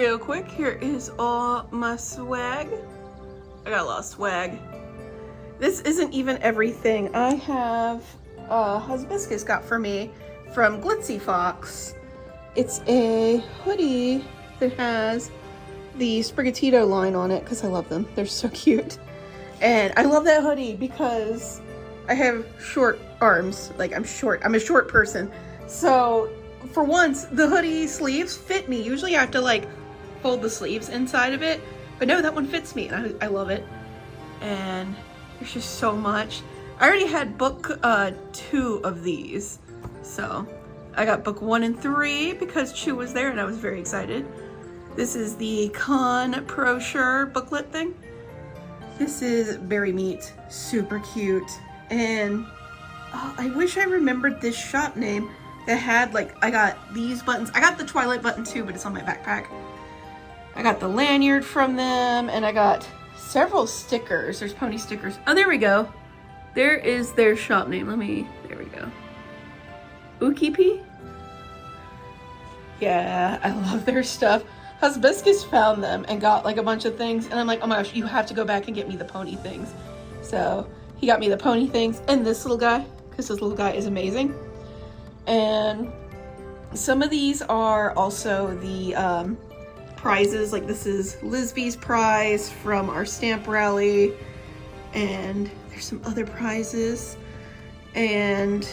Real quick, here is all my swag. I got a lot of swag. This isn't even everything. I have Hibiscus got for me from Glitzy Fox. It's a hoodie that has the Sprigatito line on it because I love them. They're so cute. And I love that hoodie because I have short arms. Like, I'm short. I'm a short person. So for once, the hoodie sleeves fit me. Usually I have to like fold the sleeves inside of it, but no, that one fits me and I love it. And there's just so much. I already had book 2 of these, so I got book 1 and 3 because Chu was there and I was very excited. This is the Con Brochure booklet thing. This is Berry Meat, super cute. And I wish I remembered this shop name that had, like, I got these buttons. I got the Twilight button too, but it's on my backpack. I got the lanyard from them, and I got several stickers. There's pony stickers. Oh, there we go. There is their shop name. There we go. Ukipi? Yeah, I love their stuff. Hibiscus found them and got like a bunch of things, and I'm like, oh my gosh, you have to go back and get me the pony things. So he got me the pony things and this little guy, because this little guy is amazing. And some of these are also the prizes. Like, this is Lisby's prize from our stamp rally, and there's some other prizes. And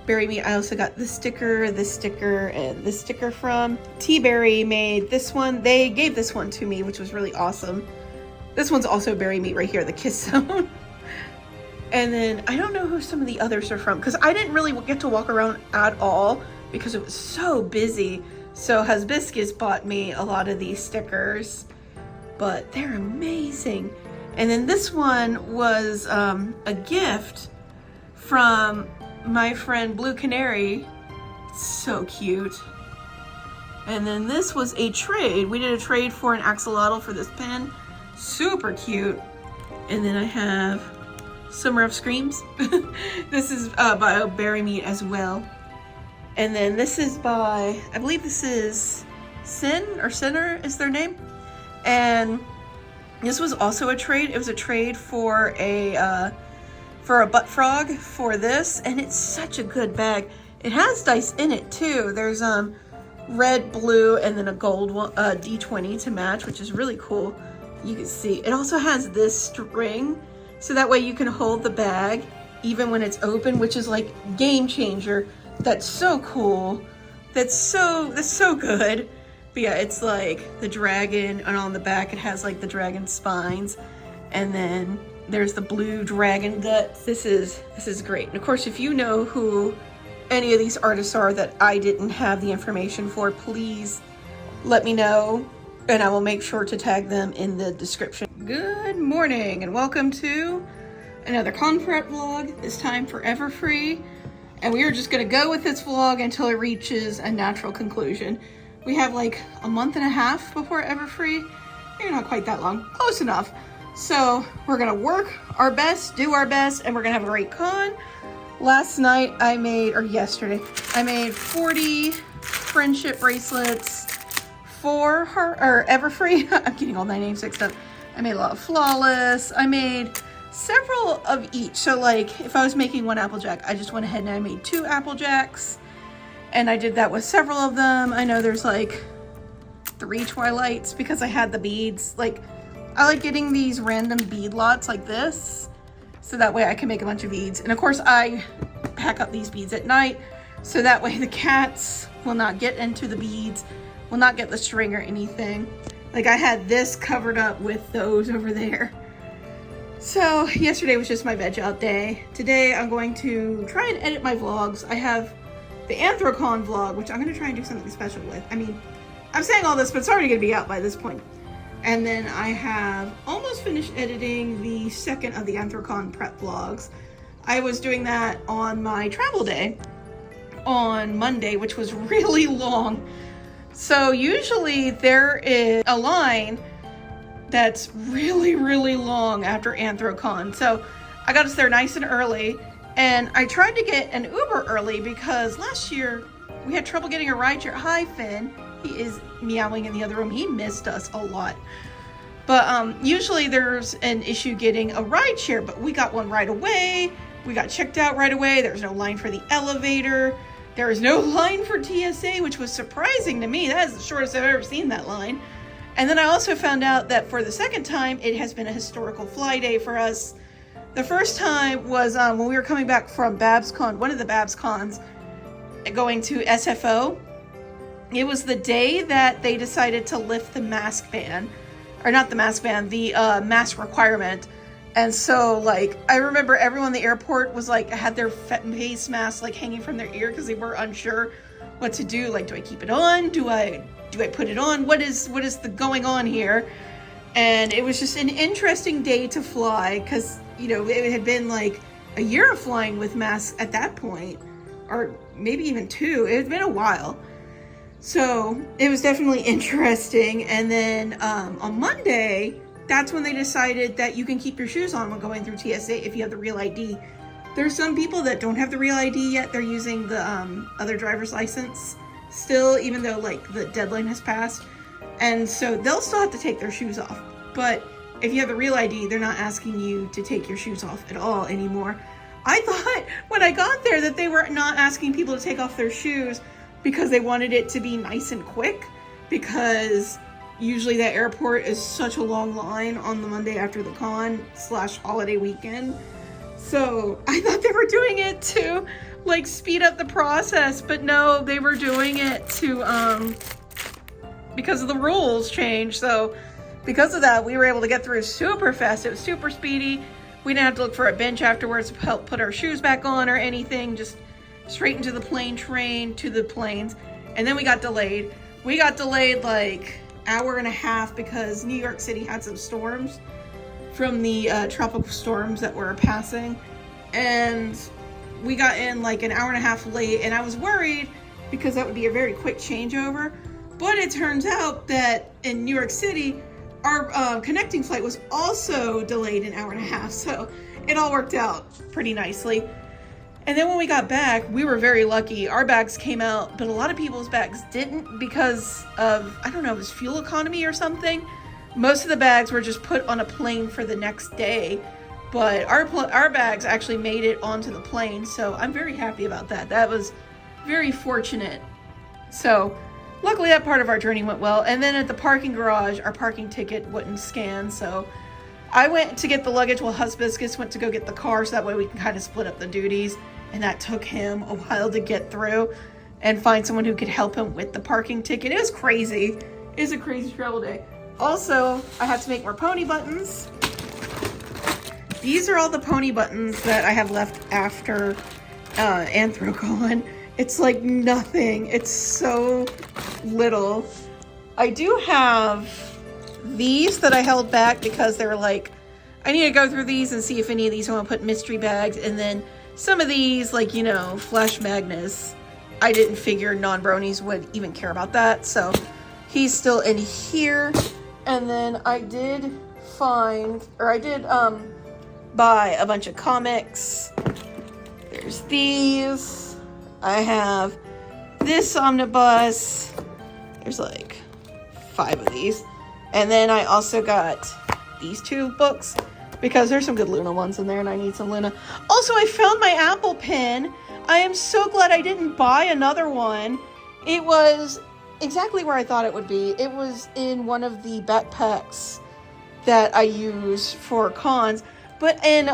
Berry Meat, I also got this sticker, and this sticker from T-Berry made this one. They gave this one to me, which was really awesome. This one's also Berry Meat right here, the Kiss Zone. And then I don't know who some of the others are from, because I didn't really get to walk around at all because it was so busy. So Hibiscus bought me a lot of these stickers, but they're amazing. And then this one was a gift from my friend Blue Canary. So cute. And then this was a trade. We did a trade for an axolotl for this pen. Super cute. And then I have some rough screams. This is by Berry Meat as well. And then this is by, I believe this is Sin or Sinner is their name. And this was also a trade. It was a trade for a butt frog for this, and it's such a good bag. It has dice in it too. There's red, blue, and then a gold one, D20 to match, which is really cool. You can see it also has this string, so that way you can hold the bag even when it's open, which is like game changer. That's so cool. That's so good. But yeah, it's like the dragon, and on the back it has like the dragon spines, and then there's the blue dragon guts. This is great. And of course, if you know who any of these artists are that I didn't have the information for, please let me know, and I will make sure to tag them in the description. Good morning and welcome to another con prep vlog, this time for Everfree. And we are just gonna go with this vlog until it reaches a natural conclusion. We have like a month and a half before Everfree. Maybe not quite that long, close enough. So we're gonna work our best, do our best, and we're gonna have a great con. Last night yesterday, I made 40 friendship bracelets for her, or Everfree. I'm getting all my names mixed up. I made a lot of Flawless. I made several of each. So like if I was making one Applejack, I just went ahead and I made 2 Applejacks, and I did that with several of them. I know there's like 3 Twilights because I had the beads. Like, I like getting these random bead lots like this, so that way I can make a bunch of beads. And of course I pack up these beads at night, so that way the cats will not get into the beads, will not get the string or anything. Like, I had this covered up with those over there. So yesterday was just my veg out day. Today I'm going to try and edit my vlogs. I have the Anthrocon vlog, which I'm going to try and do something special with. I mean, I'm saying all this, but it's already going to be out by this point. And then I have almost finished editing the second of the Anthrocon prep vlogs. I was doing that on my travel day on Monday, which was really long. So usually there is a line that's really, really long after Anthrocon. So I got us there nice and early, and I tried to get an Uber early because last year we had trouble getting a rideshare. Hi, Finn. He is meowing in the other room. He missed us a lot. But usually there's an issue getting a ride share, but we got one right away. We got checked out right away. There's no line for the elevator. There is no line for TSA, which was surprising to me. That is the shortest I've ever seen that line. And then I also found out that for the second time, it has been a historical fly day for us. The first time was when we were coming back from BabsCon, one of the BabsCons, going to SFO. It was the day that they decided to lift the mask ban. Or not the mask ban, the mask requirement. And so, like, I remember everyone in the airport was like, had their face mask like hanging from their ear because they were unsure what to do. Like, do I keep it on? Do I put it on? What is the going on here? And it was just an interesting day to fly because, you know, it had been like a year of flying with masks at that point, or maybe even 2. It had been a while. So it was definitely interesting. And then on Monday, that's when they decided that you can keep your shoes on when going through TSA if you have the real ID. There's some people that don't have the real ID yet. They're using the other driver's license still, even though like the deadline has passed. And so they'll still have to take their shoes off. But if you have the real ID, they're not asking you to take your shoes off at all anymore. I thought when I got there that they were not asking people to take off their shoes because they wanted it to be nice and quick, because usually that airport is such a long line on the Monday after the con / holiday weekend. So I thought they were doing it to like speed up the process, but no, they were doing it to because of the rules change. So because of that, we were able to get through super fast. It was super speedy. We didn't have to look for a bench afterwards to help put our shoes back on or anything. Just straight into the plane train to the planes. And then we got delayed. We got delayed like hour and a half because New York City had some storms from the tropical storms that were passing. And we got in like an hour and a half late, and I was worried because that would be a very quick changeover. But it turns out that in New York City, our connecting flight was also delayed an hour and a half. So it all worked out pretty nicely. And then when we got back, we were very lucky. Our bags came out, but a lot of people's bags didn't because of, I don't know, it was fuel economy or something. Most of the bags were just put on a plane for the next day, but our bags actually made it onto the plane. So I'm very happy about that. That was very fortunate. So luckily that part of our journey went well. And then at the parking garage, our parking ticket wouldn't scan. So I went to get the luggage while Hibiscus went to go get the car, so that way we can kind of split up the duties. And that took him a while to get through and find someone who could help him with the parking ticket. It was crazy. It was a crazy travel day. Also, I had to make more pony buttons. These are all the pony buttons that I have left after Anthrocon. It's like nothing. It's so little. I do have these that I held back because they were like, I need to go through these and see if any of these I want to put mystery bags. And then some of these, like, you know, Flash Magnus, I didn't figure non-bronies would even care about that. So he's still in here. And then I did find, or I did buy a bunch of comics. There's these. I have this omnibus. There's like 5 of these. And then I also got these 2 books because there's some good Luna ones in there and I need some Luna. Also, I found my Apple pen. I am so glad I didn't buy another one. It was exactly where I thought it would be. It was in one of the backpacks that I use for cons. But in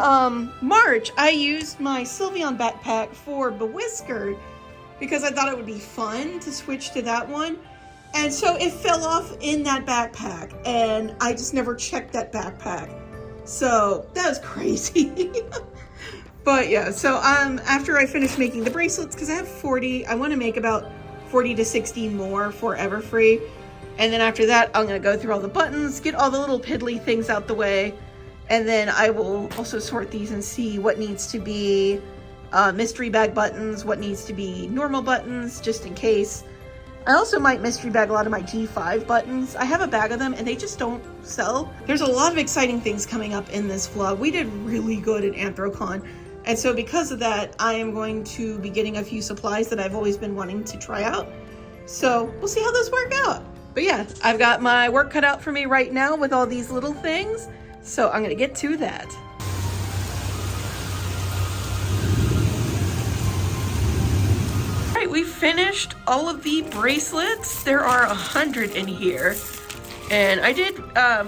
March, I used my Sylveon backpack for Bewhiskered because I thought it would be fun to switch to that one. And so it fell off in that backpack, and I just never checked that backpack. So that was crazy. But yeah, so after I finish making the bracelets, because I have 40, I want to make about 40 to 60 more for Everfree. And then after that, I'm going to go through all the buttons, get all the little piddly things out the way. And then I will also sort these and see what needs to be mystery bag buttons, what needs to be normal buttons, just in case. I also might mystery bag a lot of my G5 buttons. I have a bag of them and they just don't sell. There's a lot of exciting things coming up in this vlog. We did really good at Anthrocon. And so because of that, I am going to be getting a few supplies that I've always been wanting to try out. So we'll see how those work out. But yeah, I've got my work cut out for me right now with all these little things. So I'm gonna get to that. All right, we finished all of the bracelets. There are 100 in here. And I did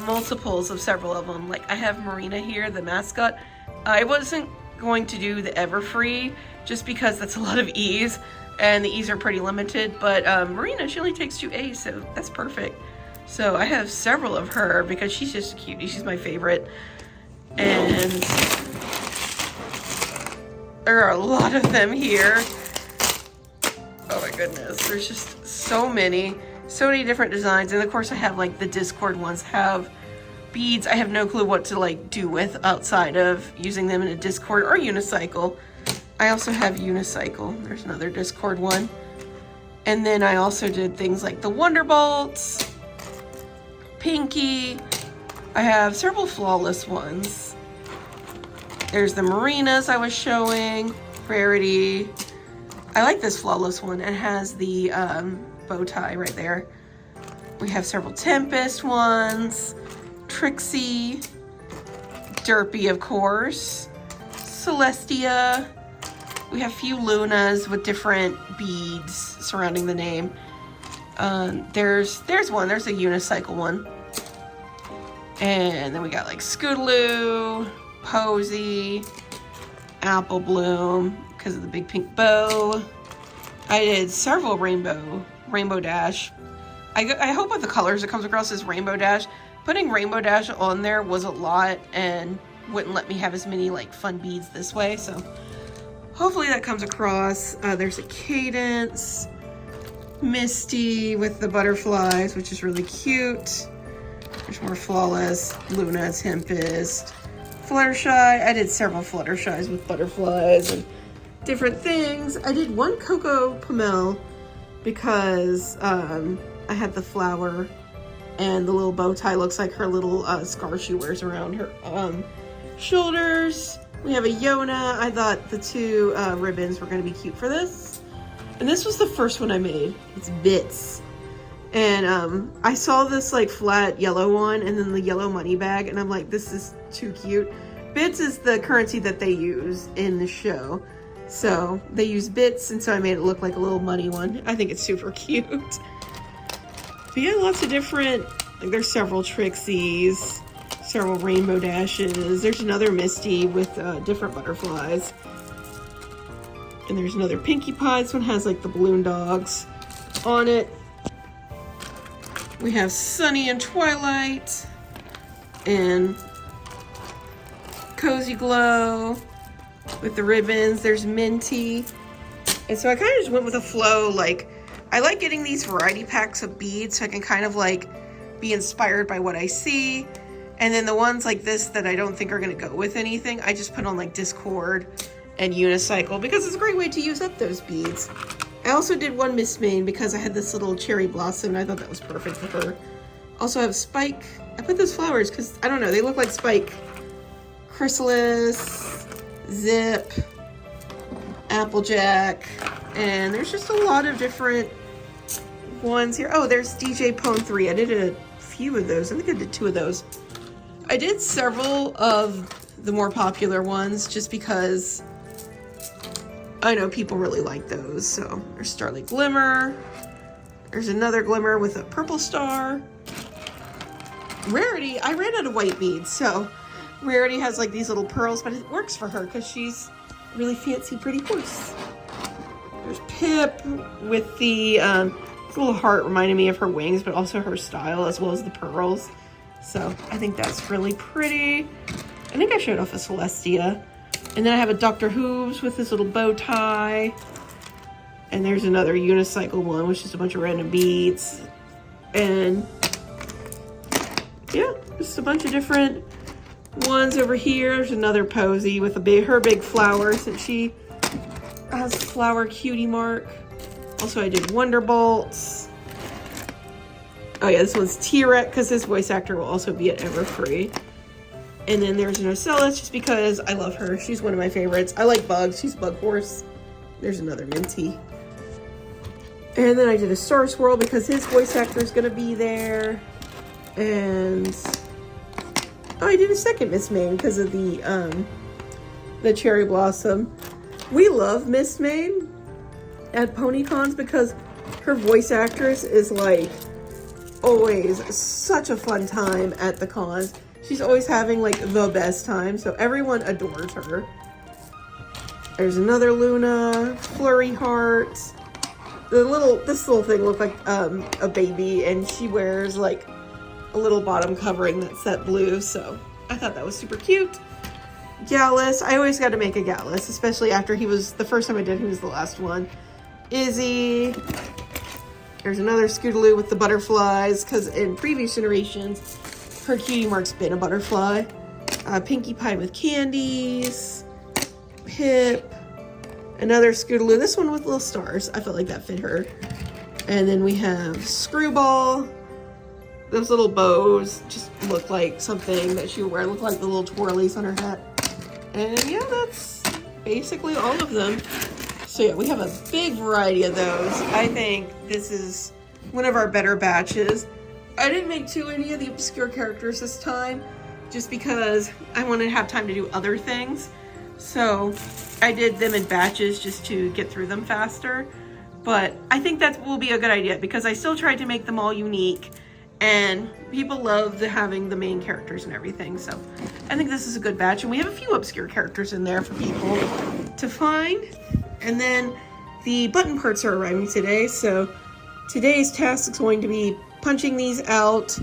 multiples of several of them. Like I have Marina here, the mascot. I wasn't going to do the Everfree just because that's a lot of E's and the E's are pretty limited, but Marina, she only takes 2 A's, so that's perfect. So I have several of her because she's just a cutie. She's my favorite. And there are a lot of them here. Oh my goodness, there's just so many different designs. And of course I have like the Discord ones have beads I have no clue what to like do with outside of using them in a Discord or unicycle. I also have unicycle. There's another Discord one. And then I also did things like the Wonderbolts, Pinky. I have several flawless ones. There's the Marinas I was showing, Rarity. I like this flawless one. It has the bow tie right there. We have several Tempest ones, Trixie, Derpy, of course, Celestia. We have a few Lunas with different beads surrounding the name. There's one, there's a unicycle one. And then we got like Scootaloo, Posy, Apple Bloom, because of the big pink bow. I did several Rainbow Dash. I hope with the colors it comes across as Rainbow Dash. Putting Rainbow Dash on there was a lot and wouldn't let me have as many like fun beads this way, so hopefully that comes across. There's a Cadence, Misty with the butterflies, which is really cute. There's more Flawless, Luna, Tempest, Fluttershy. I did several Fluttershies with butterflies and different things. I did one Coco Pomel because I had the flower and the little bow tie looks like her little scar she wears around her shoulders. We have a Yona. I thought the 2 ribbons were going to be cute for this. And this was the first one I made. It's Bits. And I saw this like flat yellow one and then the yellow money bag and I'm like, this is too cute. Bits is the currency that they use in the show. So they use bits and so I made it look like a little money one. I think it's super cute. But yeah, lots of different, like there's several Trixies, several Rainbow Dashes. There's another Misty with different butterflies. And there's another Pinkie Pie. This one has like the balloon dogs on it. We have Sunny and Twilight and Cozy Glow with the ribbons. There's Minty. And so I kind of just went with a flow. Like, I like getting these variety packs of beads so I can kind of like be inspired by what I see. And then the ones like this that I don't think are going to go with anything, I just put on like Discord and unicycle because it's a great way to use up those beads. I also did one Miss Main because I had this little cherry blossom and I thought that was perfect for her. Also I have Spike. I put those flowers because, I don't know, they look like Spike. Chrysalis, Zip, Applejack, and there's just a lot of different ones here. Oh, there's DJ Pone 3. I did a few of those. I think I did 2 of those. I did several of the more popular ones just because I know people really like those. So there's Starlight Glimmer. There's another Glimmer with a purple star. Rarity, I ran out of white beads, so Rarity has like these little pearls, but it works for her because she's a really fancy, pretty horse. There's Pip with the little heart reminding me of her wings, but also her style as well as the pearls. So I think that's really pretty. I think I showed off a Celestia. And then I have a Dr. Hooves with this little bow tie. And there's another unicycle one, which is a bunch of random beads. And yeah, just a bunch of different ones over here. There's another Posy with her big flowers that she has flower cutie mark. Also, I did Wonderbolts. Oh yeah, this one's T-Rex because his voice actor will also be at Everfree. And then there's an Ocellus just because I love her. She's one of my favorites. I like bugs. She's a bug horse. There's another Minty. And then I did a Star Swirl because his voice actor is gonna be there. And oh, I did a second Miss Main because of the Cherry Blossom. We love Miss Main at PonyCons because her voice actress is like always such a fun time at the cons. She's always having like the best time, so everyone adores her. There's another Luna, Flurry Heart. This little thing looked like a baby, and she wears like a little bottom covering that's set blue, so I thought that was super cute. Gallus, I always got to make a Gallus, especially after he was, the first time I did, he was the last one. Izzy. There's another Scootaloo with the butterflies, because in previous generations, her cutie mark's been a butterfly. Pinkie Pie with candies. Pip. Another Scootaloo, this one with little stars. I felt like that fit her. And then we have Screwball. Those little bows just look like something that she would wear. Look like the little twirlies on her hat. And yeah, that's basically all of them. So yeah, we have a big variety of those. I think this is one of our better batches. I didn't make too many of the obscure characters this time, just because I wanted to have time to do other things. So I did them in batches just to get through them faster. But I think that will be a good idea because I still tried to make them all unique. And people love having the main characters and everything. So I think this is a good batch. And we have a few obscure characters in there for people to find. And then the button parts are arriving today. So today's task is going to be punching these out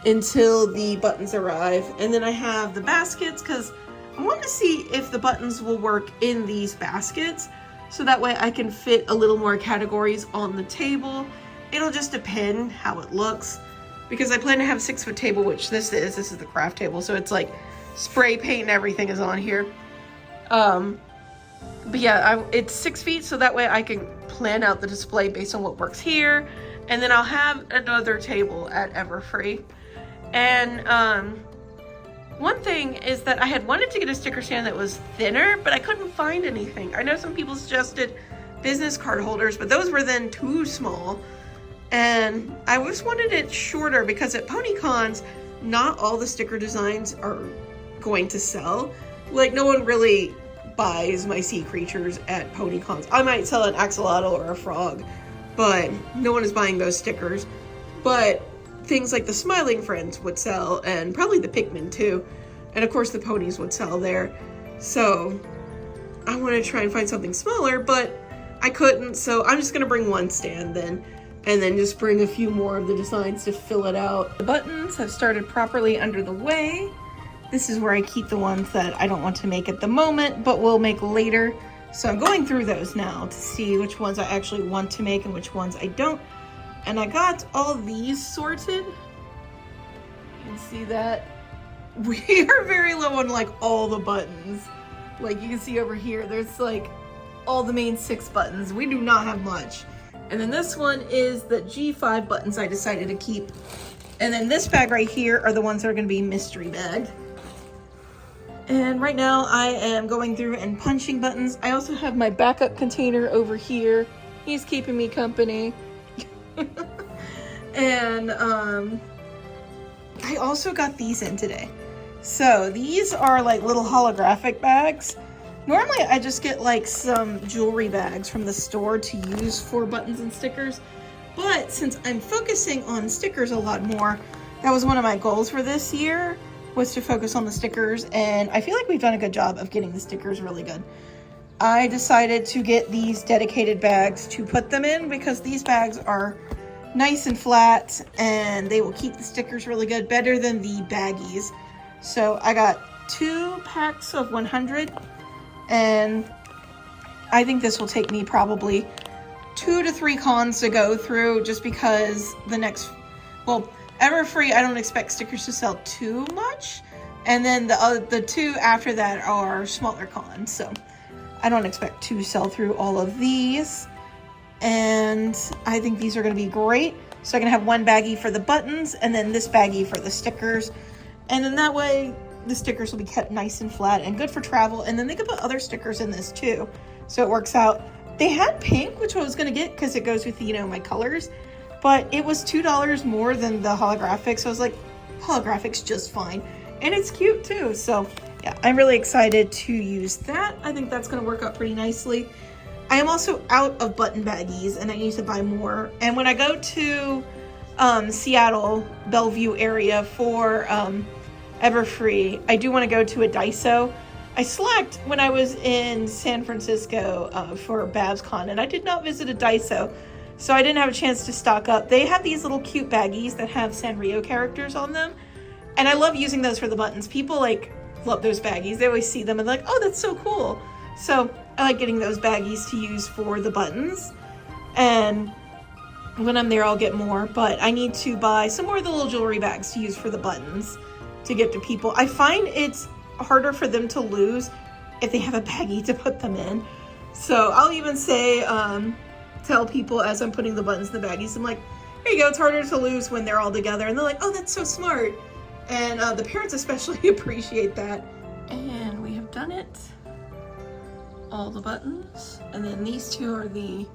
until the buttons arrive. And then I have the baskets because I want to see if the buttons will work in these baskets. So that way I can fit a little more categories on the table. It'll just depend how it looks. Because I plan to have a 6-foot table, which this is the craft table. So it's like spray paint and everything is on here. But yeah, it's 6 feet, so that way I can plan out the display based on what works here. And then I'll have another table at Everfree. And one thing is that I had wanted to get a sticker stand that was thinner, but I couldn't find anything. I know some people suggested business card holders, but those were then too small. And I just wanted it shorter because at PonyCons, not all the sticker designs are going to sell. Like, no one really buys my sea creatures at PonyCons. I might sell an axolotl or a frog, but no one is buying those stickers. But things like the Smiling Friends would sell, and probably the Pikmin too. And of course the Ponies would sell there. So I want to try and find something smaller, but I couldn't, so I'm just going to bring one stand then. And then just bring a few more of the designs to fill it out. The buttons have started properly under the way. This is where I keep the ones that I don't want to make at the moment, but will make later. So I'm going through those now to see which ones I actually want to make and which ones I don't. And I got all these sorted. You can see that we are very low on like all the buttons. Like you can see over here, there's like all the main 6 buttons. We do not have much. And then this one is the G5 buttons I decided to keep. And then this bag right here are the ones that are going to be mystery bagged. And right now I am going through and punching buttons. I also have my backup container over here. He's keeping me company. And I also got these in today. So these are like little holographic bags. Normally I just get like some jewelry bags from the store to use for buttons and stickers, but since I'm focusing on stickers a lot more, that was one of my goals for this year, was to focus on the stickers, and I feel like we've done a good job of getting the stickers really good. I decided to get these dedicated bags to put them in because these bags are nice and flat and they will keep the stickers really good, better than the baggies. So I got 2 packs of 100. And I think this will take me probably 2 to 3 cons to go through just because the next, well, Everfree, I don't expect stickers to sell too much. And then the 2 after that are smaller cons. So I don't expect to sell through all of these. And I think these are going to be great. So I can have one baggie for the buttons and then this baggie for the stickers. And then that way, the stickers will be kept nice and flat and good for travel, and then they can put other stickers in this too, so it works out They had pink, which I was gonna get because it goes with, you know, my colors, but it was $2 more than the holographic. So I was like, holographic's just fine. And it's cute too. So yeah, I'm really excited to use that. I think that's gonna work out pretty nicely. I am also out of button baggies and I need to buy more. And when I go to Seattle, Bellevue area for Everfree, I do want to go to a Daiso. I slacked when I was in San Francisco for BabsCon, and I did not visit a Daiso, so I didn't have a chance to stock up. They have these little cute baggies that have Sanrio characters on them, and I love using those for the buttons. People like love those baggies. They always see them and they're like, oh, that's so cool. So I like getting those baggies to use for the buttons, and when I'm there I'll get more, but I need to buy some more of the little jewelry bags to use for the buttons to get to people. I find it's harder for them to lose if they have a baggie to put them in. So I'll even say, tell people as I'm putting the buttons in the baggies, I'm like, here you go, it's harder to lose when they're all together. And they're like, oh, that's so smart. And the parents especially appreciate that. And we have done it. All the buttons. And then these two are the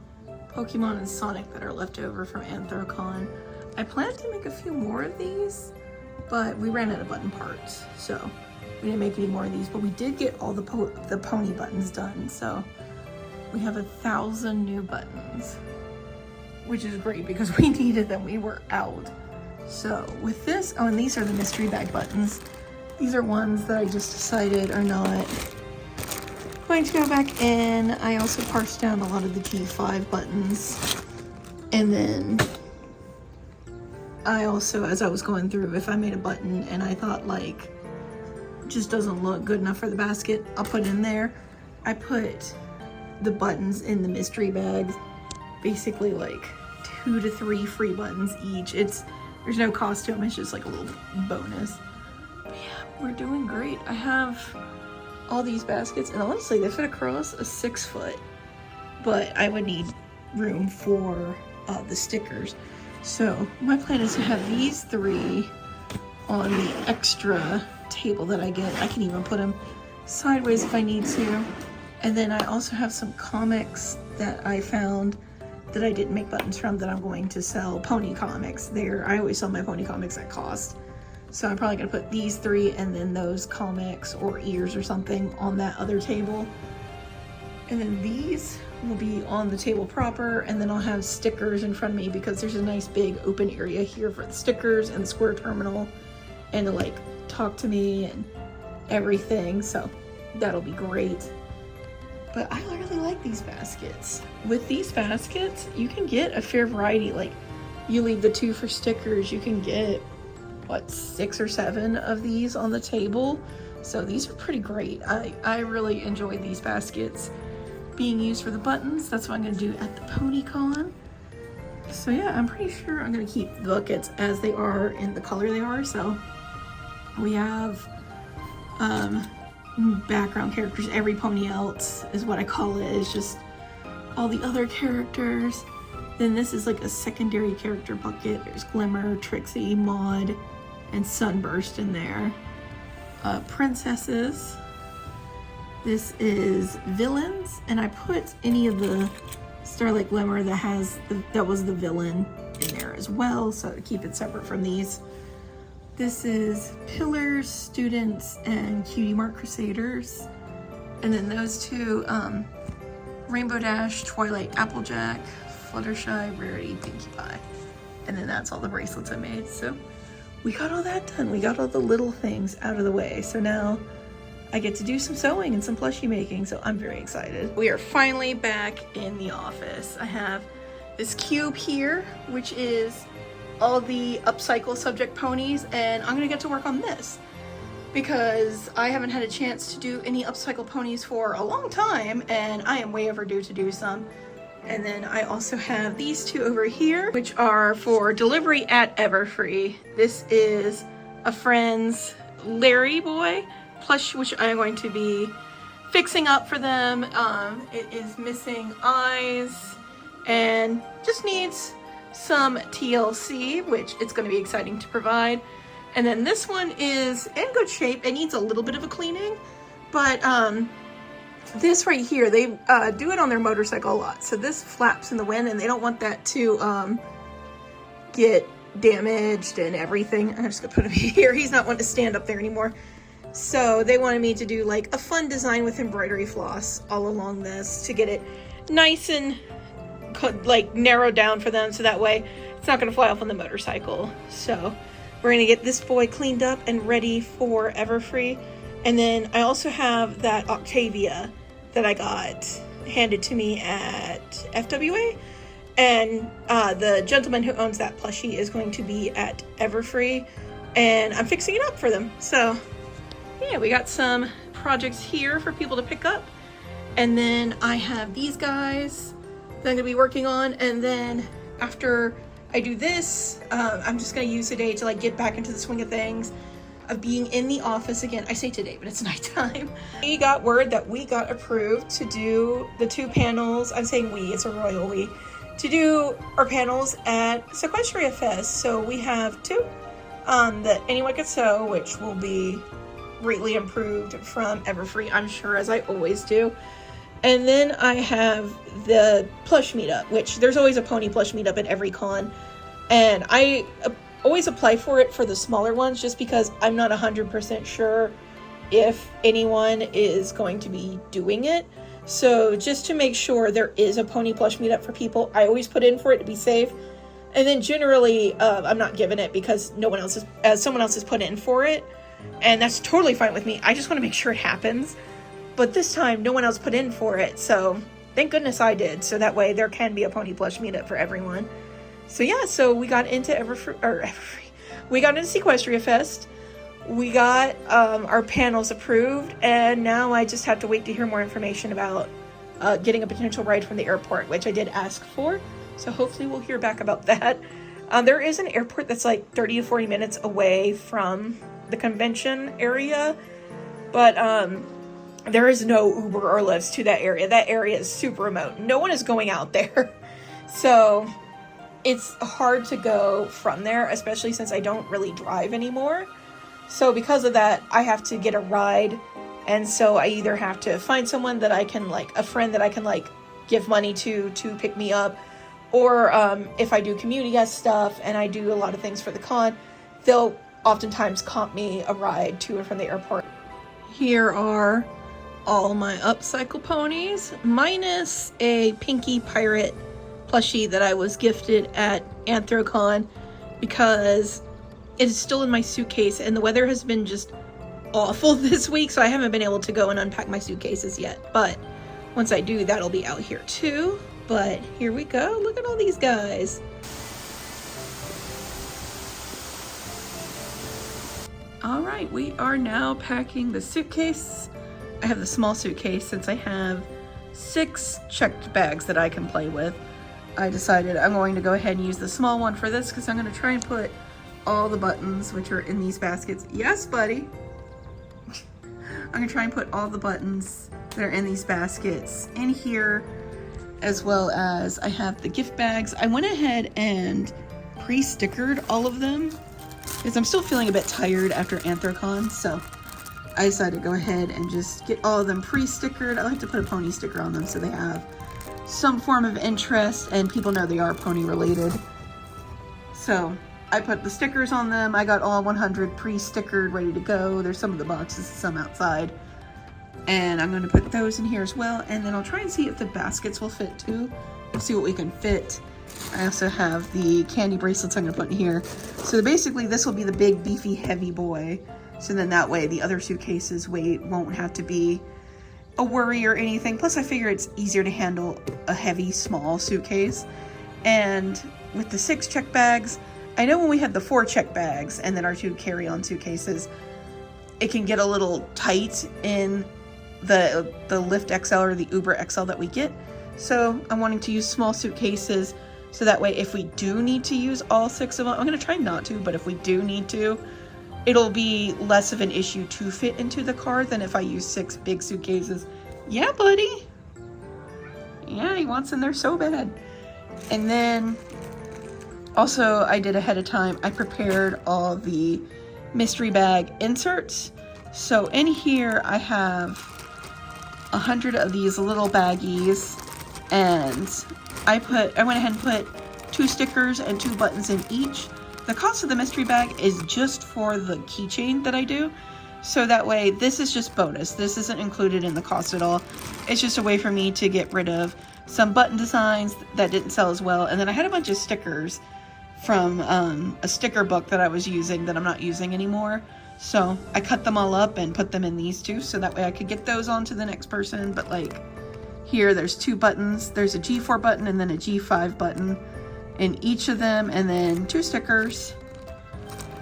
Pokemon and Sonic that are left over from Anthrocon. I plan to make a few more of these, but we ran out of button parts, so we didn't make any more of these. But we did get all the pony buttons done, so we have 1,000 new buttons, which is great because we needed them. We were out. So with this, oh, and these are the mystery bag buttons. These are ones that I just decided are not going to go back in. I also parsed down a lot of the G5 buttons, and then I also, as I was going through, if I made a button and I thought like just doesn't look good enough for the basket, I'll put it in there. I put the buttons in the mystery bags, basically like 2 to 3 free buttons each. There's no cost to them, it's just like a little bonus. But yeah, we're doing great. I have all these baskets, and honestly they fit across a 6 foot, but I would need room for the stickers. So my plan is to have these 3 on the extra table that I get. I can even put them sideways if I need to. And then I also have some comics that I found that I didn't make buttons from that I'm going to sell. Pony comics. I always sell my pony comics at cost. So I'm probably gonna put these 3 and then those comics or ears or something on that other table. And then these will be on the table proper, and then I'll have stickers in front of me because there's a nice big open area here for the stickers and the square terminal and to like talk to me and everything. So that'll be great. But I really like these baskets. With these baskets, you can get a fair variety. Like you leave the 2 for stickers, you can get what, 6 or 7 of these on the table. So these are pretty great. I really enjoy these baskets being used for the buttons. That's what I'm gonna do at the PonyCon. So yeah, I'm pretty sure I'm gonna keep the buckets as they are in the color they are. So we have background characters. Every pony else is what I call it. It's just all the other characters. Then this is like a secondary character bucket. There's Glimmer, Trixie, Maud, and Sunburst in there. Princesses. This is villains, and I put any of the Starlight Glimmer that was the villain in there as well, so to keep it separate from these. This is Pillars, Students, and Cutie Mark Crusaders. And then those 2, Rainbow Dash, Twilight Applejack, Fluttershy, Rarity, Pinkie Pie. And then that's all the bracelets I made. So we got all that done. We got all the little things out of the way. So now I get to do some sewing and some plushie making. So I'm very excited. We are finally back in the office. I have this cube here, which is all the upcycle subject ponies, and I'm gonna get to work on this because I haven't had a chance to do any upcycle ponies for a long time, and I am way overdue to do some. And then I also have these 2 over here, which are for delivery at Everfree. This is a friend's Larry boy plush, which I'm going to be fixing up for them. It is missing eyes and just needs some TLC, which it's going to be exciting to provide. And then this one is in good shape. It needs a little bit of a cleaning, but this right here, they do it on their motorcycle a lot. So this flaps in the wind and they don't want that to get damaged and everything. I'm just gonna put him here. He's not wanting to stand up there anymore. So they wanted me to do like a fun design with embroidery floss all along this to get it nice and like narrowed down for them, so that way it's not gonna fly off on the motorcycle. So we're gonna get this boy cleaned up and ready for Everfree. And then I also have that Octavia that I got handed to me at FWA. And the gentleman who owns that plushie is going to be at Everfree, and I'm fixing it up for them. So yeah, we got some projects here for people to pick up. And then I have these guys that I'm gonna be working on. And then after I do this, I'm just gonna use today to like get back into the swing of things of being in the office again. I say today, but it's nighttime. We got word that we got approved to do the 2 panels. I'm saying we, it's a royal we, to do our panels at Sequestria Fest. So we have 2 that anyone could sew, which will be greatly improved from Everfree, I'm sure, as I always do. And then I have the plush meetup, which there's always a pony plush meetup at every con. And I always apply for it for the smaller ones just because I'm not 100% sure if anyone is going to be doing it. So just to make sure there is a pony plush meetup for people, I always put in for it to be safe. And then generally, I'm not giving it because someone else has put in for it. And that's totally fine with me. I just want to make sure it happens. But this time, no one else put in for it. So thank goodness I did. So that way there can be a pony plush meetup for everyone. So yeah, so we got into Everfree. We got into Sequestria Fest. We got our panels approved, and now I just have to wait to hear more information about getting a potential ride from the airport, which I did ask for. So hopefully we'll hear back about that. There is an airport that's like 30 to 40 minutes away from the convention area, but there is no Uber or Lyft to that area. That area is super remote. No one is going out there. So it's hard to go from there, especially since I don't really drive anymore. So because of that, I have to get a ride. And so I either have to find someone that I can a friend that I can give money to pick me up. Or if I do community guest stuff and I do a lot of things for the con, they'll oftentimes comp me a ride to and from the airport. Here are all my upcycle ponies, minus a Pinky Pirate plushie that I was gifted at Anthrocon because it is still in my suitcase and the weather has been just awful this week, so I haven't been able to go and unpack my suitcases yet. But once I do, that'll be out here too. But here we go. Look at all these guys. All right, we are now packing the suitcase. I have the small suitcase since I have 6 checked bags that I can play with. I decided I'm going to go ahead and use the small one for this because I'm going to try and put all the buttons which are in these baskets. Yes, buddy. I'm going to try and put all the buttons that are in these baskets in here, as well as I have the gift bags. I went ahead and pre-stickered all of them because I'm still feeling a bit tired after Anthrocon, so I decided to go ahead and just get all of them pre-stickered. I like to put a pony sticker on them so they have some form of interest and people know they are pony related. So I put the stickers on them. I got all 100 pre-stickered, ready to go. There's some of the boxes, some outside. And I'm going to put those in here as well. And then I'll try and see if the baskets will fit too. We'll see what we can fit. I also have the candy bracelets I'm going to put in here. So basically this will be the big, beefy, heavy boy. So then that way the other suitcases weight won't have to be a worry or anything. Plus I figure it's easier to handle a heavy, small suitcase. And with the 6 check bags, I know when we had the 4 check bags and then our 2 carry-on suitcases, it can get a little tight in the Lyft XL or the Uber XL that we get. So I'm wanting to use small suitcases so that way if we do need to use all 6 of them, I'm going to try not to, but if we do need to, it'll be less of an issue to fit into the car than if I use 6 big suitcases. Yeah, buddy. Yeah, he wants in there so bad. And then also I did ahead of time, I prepared all the mystery bag inserts. So in here I have 100 of these little baggies, and I went ahead and put 2 stickers and 2 buttons in each. The cost of the mystery bag is just for the keychain that I do. So that way, this is just bonus. This isn't included in the cost at all. It's just a way for me to get rid of some button designs that didn't sell as well. And then I had a bunch of stickers from a sticker book that I was using that I'm not using anymore. So I cut them all up and put them in these 2, so that way I could get those on to the next person. But like here, there's 2 buttons. There's a G4 button and then a G5 button in each of them, and then 2 stickers.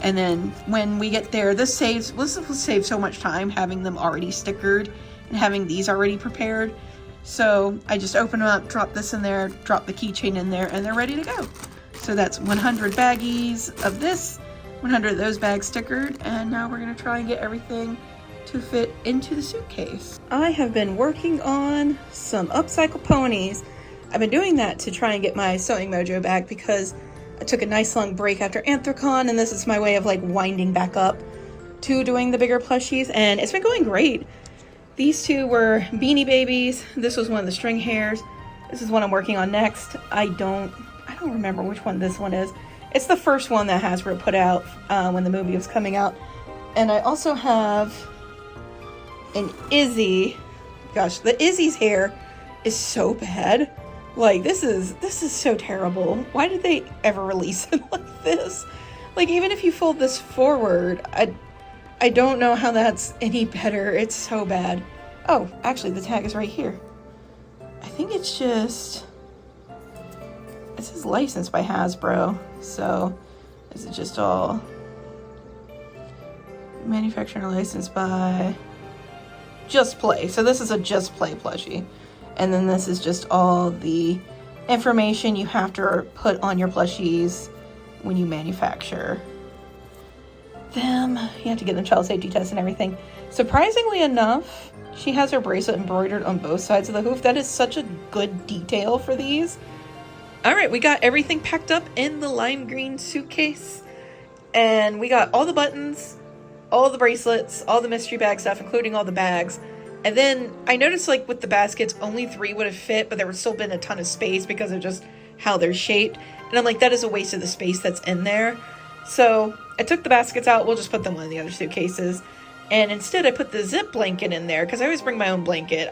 And then when we get there, this will save so much time having them already stickered and having these already prepared. So I just open them up, drop this in there, drop the keychain in there, and they're ready to go. So that's 100 baggies of this, 100 of those bags stickered, and now we're gonna try and get everything to fit into the suitcase. I have been working on some upcycle ponies. I've been doing that to try and get my sewing mojo back because I took a nice long break after Anthrocon, and this is my way of like winding back up to doing the bigger plushies, and it's been going great. These 2 were Beanie Babies. This was one of the string hairs. This is what I'm working on next. I don't remember which one this one is. It's the first one that Hasbro put out when the movie was coming out. And I also have an Izzy. Gosh, the Izzy's hair is so bad. Like, this is so terrible. Why did they ever release it like this? Like, even if you fold this forward, I don't know how that's any better. It's so bad. Oh, actually, the tag is right here. I think it's just... It says licensed by Hasbro. So, is it just all... Manufacturer licensed by... Just Play. So this is a Just Play plushie. And then this is just all the information you have to put on your plushies when you manufacture them. You have to get them child safety tests and everything. Surprisingly enough, she has her bracelet embroidered on both sides of the hoof. That is such a good detail for these. All right, we got everything packed up in the lime green suitcase. And we got all the buttons, all the bracelets, all the mystery bag stuff, including all the bags. And then I noticed, like, with the baskets, only 3 would have fit, but there would still been a ton of space because of just how they're shaped. And I'm like, that is a waste of the space that's in there. So I took the baskets out. We'll just put them on the other suitcases. And instead I put the zip blanket in there because I always bring my own blanket.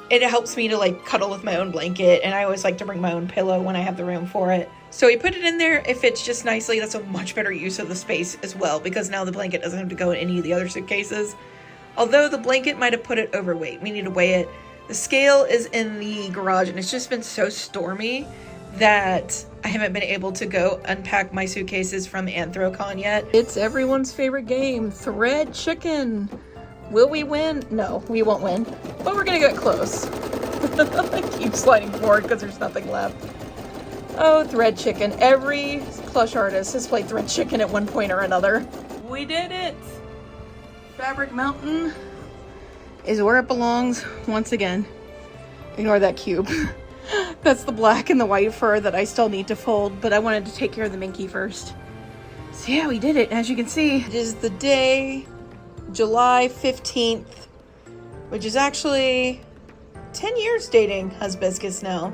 It helps me to, like, cuddle with my own blanket. And I always like to bring my own pillow when I have the room for it. So we put it in there. It fits just nicely. That's a much better use of the space as well, because now the blanket doesn't have to go in any of the other suitcases. Although the blanket might have put it overweight. We need to weigh it. The scale is in the garage, and it's just been so stormy that I haven't been able to go unpack my suitcases from Anthrocon yet. It's everyone's favorite game, Thread Chicken. Will we win? No, we won't win, but we're gonna get close. I keep sliding forward because there's nothing left. Oh, Thread Chicken. Every plush artist has played Thread Chicken at one point or another. We did it! Fabric Mountain is where it belongs once again. Ignore that cube. That's the black and the white fur that I still need to fold, but I wanted to take care of the Minky first. So yeah, we did it. As you can see, it is the day, July 15th, which is actually 10 years dating Hibiscus now.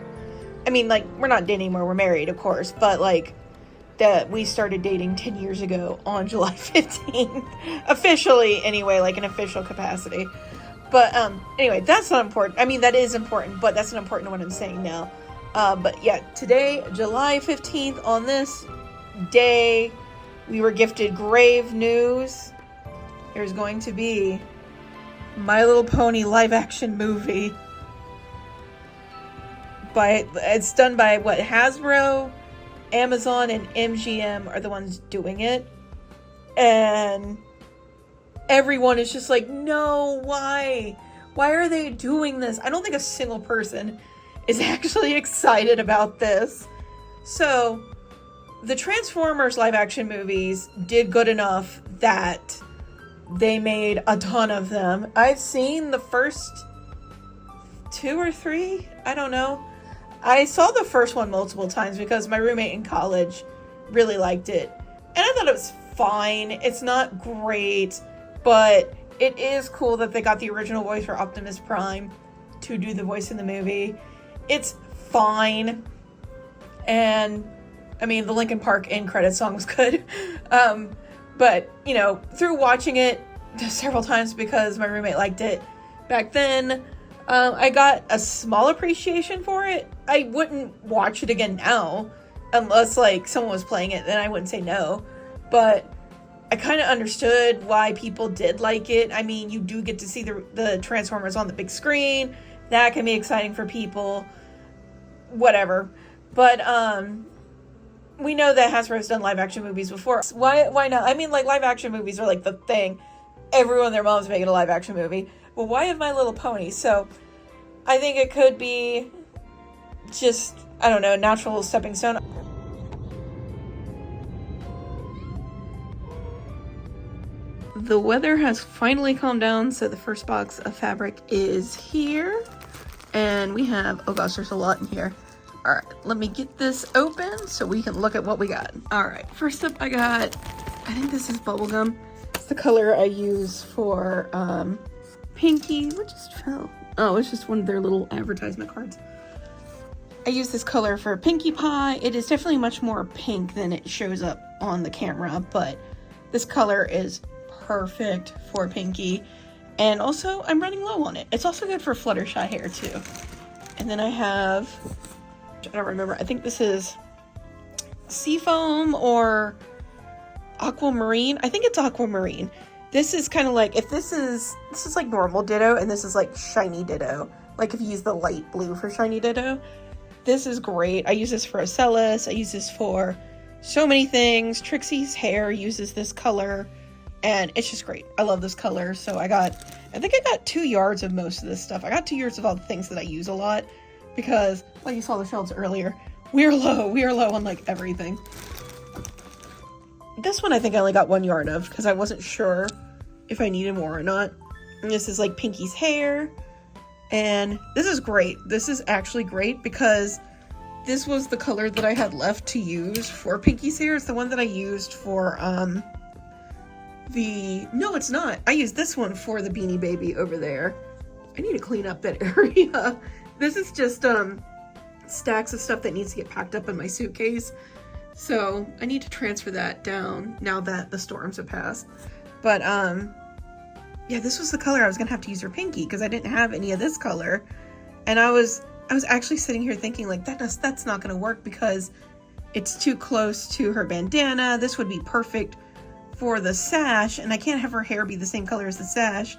I mean, like, we're not dating anymore, we're married, of course, but like, that we started dating 10 years ago on July 15th. Officially, anyway, like an official capacity. But anyway, that's not important. I mean, that is important, but that's not important to what I'm saying now. But yeah, today, July 15th, on this day, we were gifted grave news. There's going to be My Little Pony live action movie. It's done by what, Hasbro, Amazon, and MGM are the ones doing it. And everyone is just like, no, why? Why are they doing this? I don't think a single person is actually excited about this. So, the Transformers live action movies did good enough that they made a ton of them. I've seen the first 2 or 3, I don't know. I saw the first one multiple times because my roommate in college really liked it. And I thought it was fine. It's not great, but it is cool that they got the original voice for Optimus Prime. to do the voice in the movie. It's fine. And I mean, the Linkin Park end credit song was good. But, you know, through watching it several times because my roommate liked it back then, I got a small appreciation for it. I wouldn't watch it again now unless, like, someone was playing it, then I wouldn't say no. But I kind of understood why people did like it. I mean, you do get to see the Transformers on the big screen. That can be exciting for people. Whatever. But, we know that Hasbro's done live action movies before. Why not? I mean, like, live action movies are like the thing. Everyone and their mom's making a live action movie. Well, why have My Little Pony? So I think it could be just, I don't know, natural stepping stone. The weather has finally calmed down, so the first box of fabric is here. And we have, oh gosh, there's a lot in here. All right, let me get this open so we can look at what we got. All right, first up I got, I think this is bubblegum. It's the color I use for Pinky. What just fell? Oh, it's just one of their little advertisement cards. I use this color for Pinkie Pie. It is definitely much more pink than it shows up on the camera, but this color is perfect for Pinky. And also, I'm running low on it. It's also good for Fluttershy hair too. And then I have, I don't remember, I think this is Seafoam or Aquamarine. I think it's Aquamarine. This is kind of like, if this is like normal Ditto, and this is like shiny Ditto. Like if you use the light blue for shiny Ditto. This is great. I use this for Ocellus. I use this for so many things. Trixie's hair uses this color, and it's just great. I love this color. So I think I got 2 yards of most of this stuff. I got 2 yards of all the things that I use a lot, because like you saw the shelves earlier, we are low on like everything. This one I think I only got 1 yard of because I wasn't sure if I needed more or not. And this is like Pinky's hair, and this is great. This is actually great because this was the color that I had left to use for Pinky's hair. It's the one that I used for no, it's not. I used this one for the Beanie Baby over there. I need to clean up that area. This is just stacks of stuff that needs to get packed up in my suitcase. So I need to transfer that down now that the storms have passed. But yeah, this was the color I was gonna have to use for Pinky because I didn't have any of this color. And I was actually sitting here thinking like that's not gonna work because it's too close to her bandana. This would be perfect for the sash, and I can't have her hair be the same color as the sash.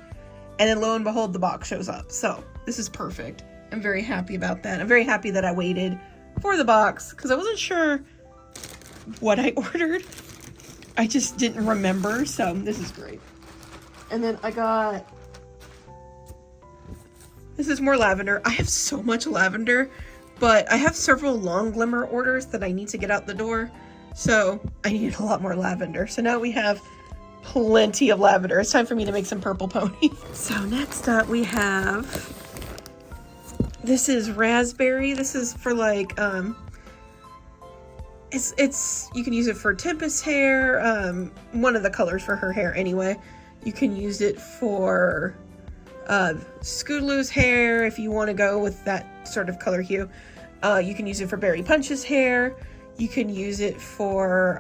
And then lo and behold, the box shows up. So this is perfect. I'm very happy about that. I'm very happy that I waited for the box because I wasn't sure what I ordered. I just didn't remember, so this is great. And then I got, this is more lavender. I have so much lavender, but I have several long glimmer orders that I need to get out the door. So I needed a lot more lavender. So now we have plenty of lavender. It's time for me to make some purple ponies. So next up we have, this is raspberry. This is for like, it's you can use it for Tempest's hair, one of the colors for her hair anyway. You can use it for Scootaloo's hair if you want to go with that sort of color hue. You can use it for Berry Punch's hair. You can use it for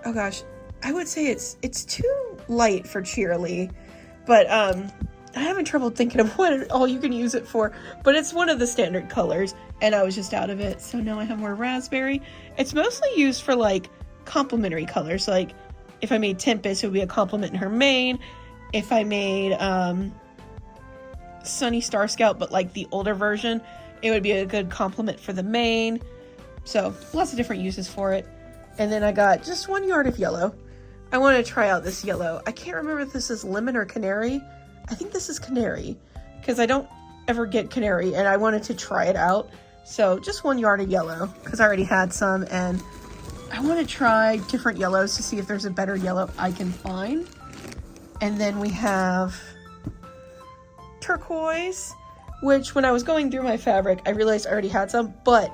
oh gosh, I would say it's too light for Cheerly, but I'm having trouble thinking of what all you can use it for, but it's one of the standard colors, and I was just out of it, so now I have more raspberry. It's mostly used for like complementary colors, like if I made Tempest, it would be a complement in her mane. If I made Sunny Star Scout, but like the older version, it would be a good complement for the mane. So lots of different uses for it. And then I got just 1 yard of yellow. I want to try out this yellow. I can't remember if this is lemon or canary. I think this is canary because I don't ever get canary, and I wanted to try it out. So just 1 yard of yellow because I already had some, and I want to try different yellows to see if there's a better yellow I can find. And then we have turquoise, which when I was going through my fabric, I realized I already had some, but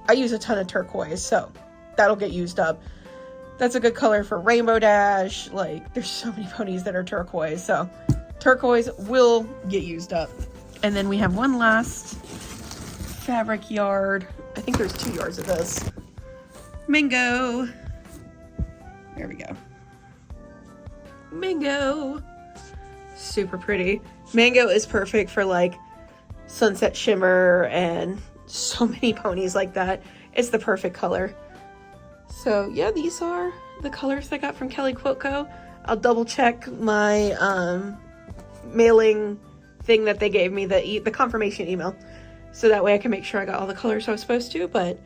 I use a ton of turquoise, so that'll get used up. That's a good color for Rainbow Dash. Like, there's so many ponies that are turquoise, so turquoise will get used up. And then we have one last fabric yard. I think there's 2 yards of this. Mango. There we go. Mango. Super pretty. Mango is perfect for like sunset shimmer and so many ponies like that. It's the perfect color. So yeah, these are the colors I got from Kelly Quilt Co. I'll double check my mailing thing that they gave me, the confirmation email, so that way I can make sure I got all the colors I was supposed to. But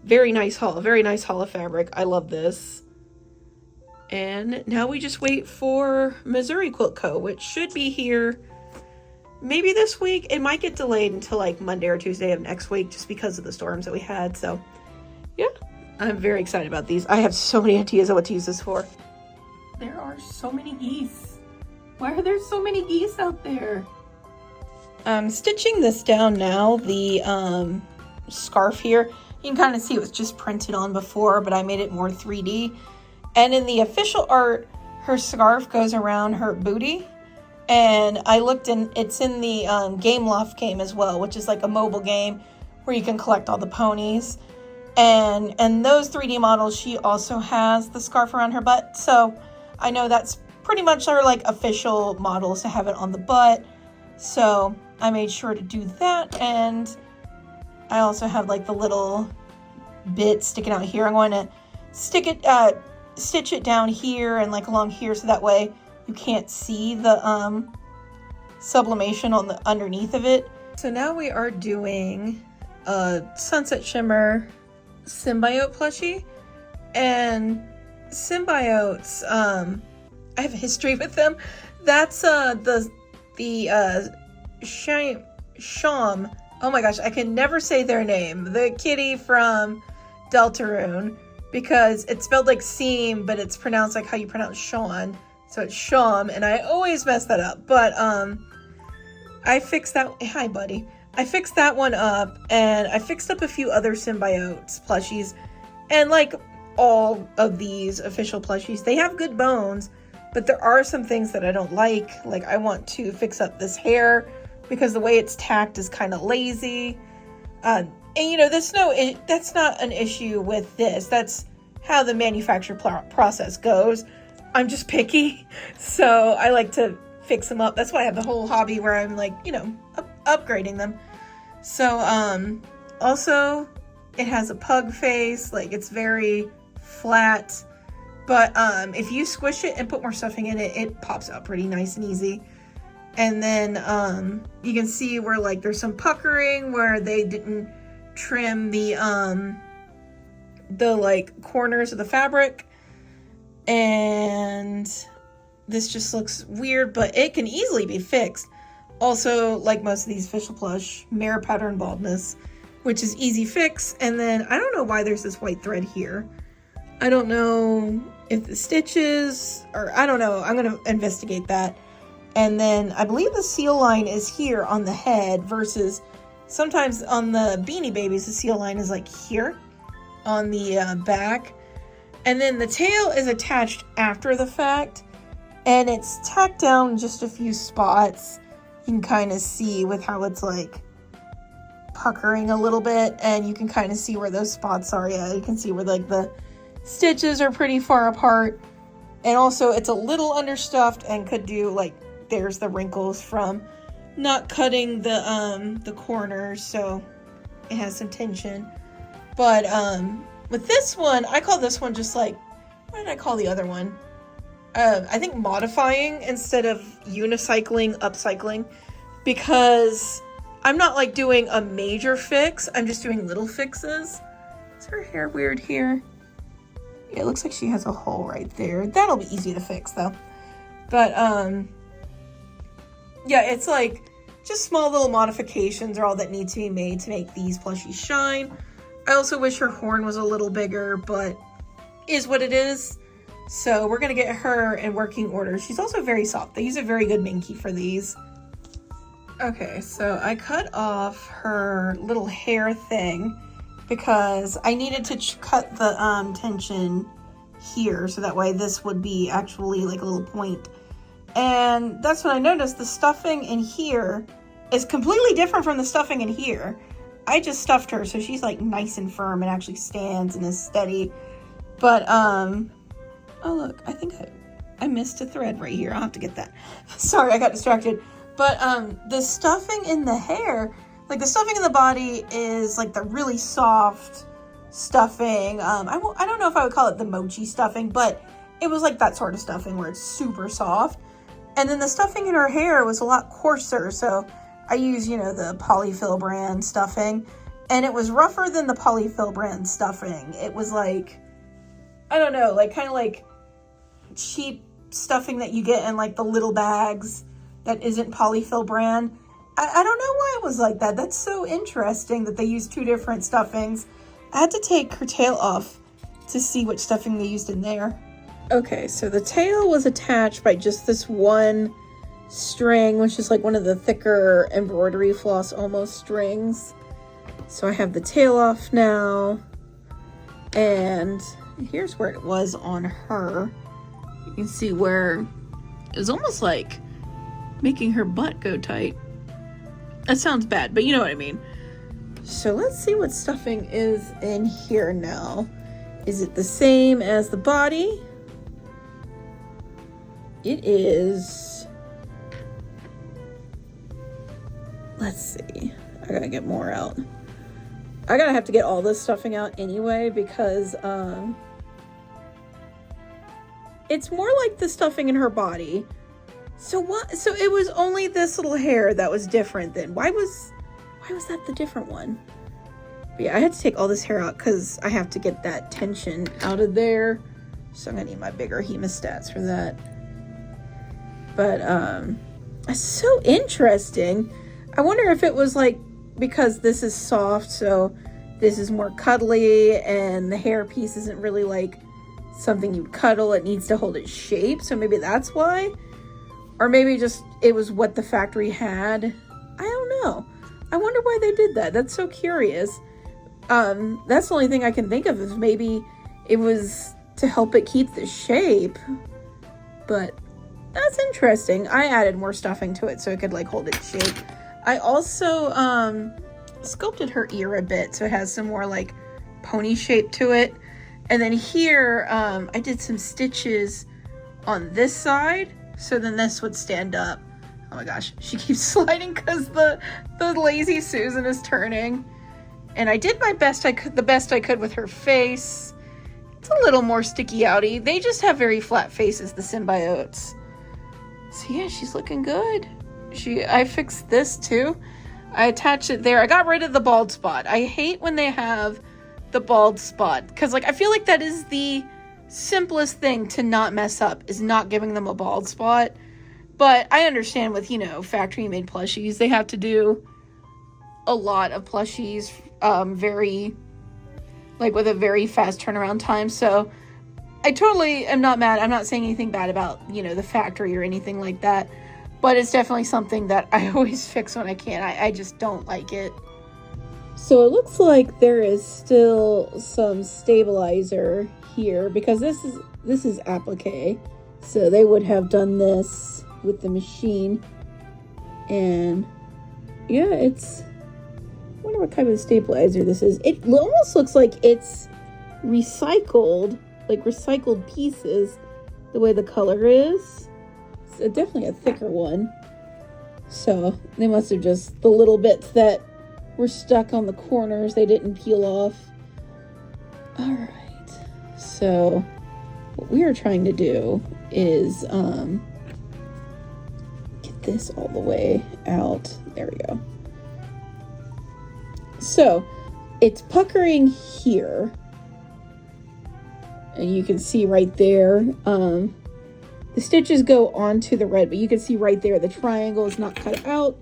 very nice haul of fabric. I love this. And now we just wait for Missouri Quilt Co., which should be here maybe this week. It might get delayed until like Monday or Tuesday of next week just because of the storms that we had. So yeah, I'm very excited about these. I have so many ideas of what to use this for. There are so many geese. Why are there so many geese out there? I'm stitching this down now, the scarf here. You can kind of see it was just printed on before, but I made it more 3D. And in the official art, her scarf goes around her booty. And I looked in, it's in the Game Loft game as well, which is like a mobile game where you can collect all the ponies. And those 3D models, she also has the scarf around her butt. So I know that's pretty much our like official models to have it on the butt. So I made sure to do that. And I also have like the little bit sticking out here. I'm going to stitch it down here and like along here, so that way you can't see the sublimation on the underneath of it. So now we are doing a Sunset Shimmer symbiote plushie. And symbiotes, I have a history with them. That's the Sham. Oh my gosh, I can never say their name. The kitty from Deltarune, because it's spelled like seam, but it's pronounced like how you pronounce Sean. So it's Sham, and I always mess that up. But I fixed that. Hi, buddy. I fixed that one up, and I fixed up a few other symbiotes plushies. And like all of these official plushies, they have good bones, but there are some things that I don't like. Like I want to fix up this hair because the way it's tacked is kind of lazy. And you know, that's not an issue with this. That's how the manufacture process goes. I'm just picky, so I like to fix them up. That's why I have the whole hobby where I'm like, you know, upgrading them. So also it has a pug face, like it's very flat, but if you squish it and put more stuffing in it, it pops out pretty nice and easy. And then you can see where like there's some puckering where they didn't trim the like corners of the fabric, and this just looks weird, but it can easily be fixed. Also, like most of these official plush, mirror pattern baldness, which is easy fix. And then I don't know why there's this white thread here. I don't know if the stitches, or I don't know. I'm gonna investigate that. And then I believe the seal line is here on the head versus sometimes on the Beanie Babies, the seal line is like here on the back. And then the tail is attached after the fact, and it's tacked down just a few spots. You can kind of see with how it's like puckering a little bit, and you can kind of see where those spots are. Yeah, you can see where like the stitches are pretty far apart. And also it's a little understuffed and could do like, there's the wrinkles from not cutting the corners, so it has some tension. But with this one, I call this one just like, what did I call the other one? I think modifying instead of unicycling, upcycling, because I'm not like doing a major fix. I'm just doing little fixes. Is her hair weird here? Yeah, it looks like she has a hole right there. That'll be easy to fix though. But yeah, it's like just small little modifications are all that need to be made to make these plushies shine. I also wish her horn was a little bigger, but is what it is. So we're gonna get her in working order. She's also very soft. They use a very good minky for these. Okay, so I cut off her little hair thing because I needed to cut the tension here, so that way this would be actually like a little point. And that's when I noticed the stuffing in here is completely different from the stuffing in here. I just stuffed her so she's like nice and firm and actually stands and is steady. But, oh look, I think I missed a thread right here. I'll have to get that. Sorry, I got distracted. But, the stuffing in the hair, like the stuffing in the body is like the really soft stuffing. I don't know if I would call it the mochi stuffing, but it was like that sort of stuffing where it's super soft. And then the stuffing in her hair was a lot coarser, so I use, you know, the Polyfill brand stuffing, and it was rougher than the Polyfill brand stuffing. It was like, I don't know, like kind of like cheap stuffing that you get in like the little bags that isn't Polyfill brand. I don't know why it was like that. That's so interesting that they used two different stuffings. I had to take her tail off to see which stuffing they used in there. Okay, so the tail was attached by just this one string, which is like one of the thicker embroidery floss almost strings. So I have the tail off now, and here's where it was on her. You can see where it was almost like making her butt go tight. That sounds bad, but you know what I mean. So let's see what stuffing is in here now. Is it the same as the body? It is. Let's see. I gotta get more out. I gotta have to get all this stuffing out anyway because it's more like the stuffing in her body. So what? So it was only this little hair that was different then. Why was that the different one? But yeah, I had to take all this hair out because I have to get that tension out of there. So I'm gonna need my bigger hemostats for that. But it's so interesting. I wonder if it was like because this is soft, so this is more cuddly, and the hair piece isn't really like something you'd cuddle. It needs to hold its shape, so maybe that's why. Or maybe just it was what the factory had. I don't know. I wonder why they did that. That's so curious. That's the only thing I can think of, is maybe it was to help it keep the shape. But that's interesting. I added more stuffing to it so it could like hold its shape. I also sculpted her ear a bit so it has some more like pony shape to it. And then here I did some stitches on this side, so then this would stand up. Oh my gosh, she keeps sliding because the lazy Susan is turning. And I did my best the best I could with her face. It's a little more sticky outy. They just have very flat faces, the symbiotes. So yeah, she's looking good. I fixed this too. I attached it there. I got rid of the bald spot. I hate when they have the bald spot, because like I feel like that is the simplest thing to not mess up, is not giving them a bald spot. But I understand with, you know, factory made plushies, they have to do a lot of plushies very like with a very fast turnaround time. So I totally am not mad. I'm not saying anything bad about, you know, the factory or anything like that, but it's definitely something that I always fix when I can. I just don't like it. So it looks like there is still some stabilizer here, because this is applique, so they would have done this with the machine. And yeah, I wonder what kind of stabilizer this is. It almost looks like it's recycled, like recycled pieces, the way the color is. It's definitely a thicker one. So they must have just, the little bits that were stuck on the corners, they didn't peel off. All right. So what we are trying to do is get this all the way out. There we go. So it's puckering here, and you can see right there, the stitches go onto the red, but you can see right there the triangle is not cut out.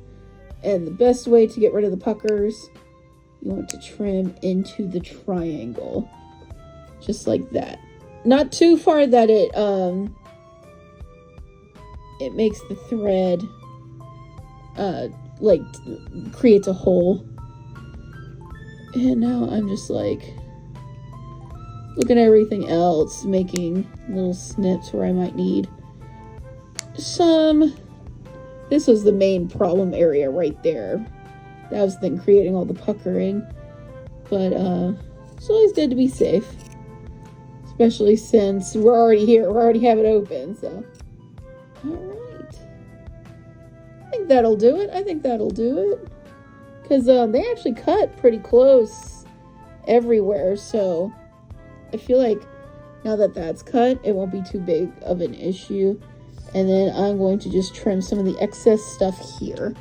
And the best way to get rid of the puckers, you want to trim into the triangle, just like that. Not too far that it makes the thread like creates a hole. And now I'm just like looking at everything else, making little snips where I might need this was the main problem area right there. That was the thing creating all the puckering. But it's always good to be safe. Especially since we're already here. We already have it open, so. Alright. I think that'll do it. Because they actually cut pretty close everywhere. So I feel like now that that's cut, it won't be too big of an issue. And then I'm going to just trim some of the excess stuff here.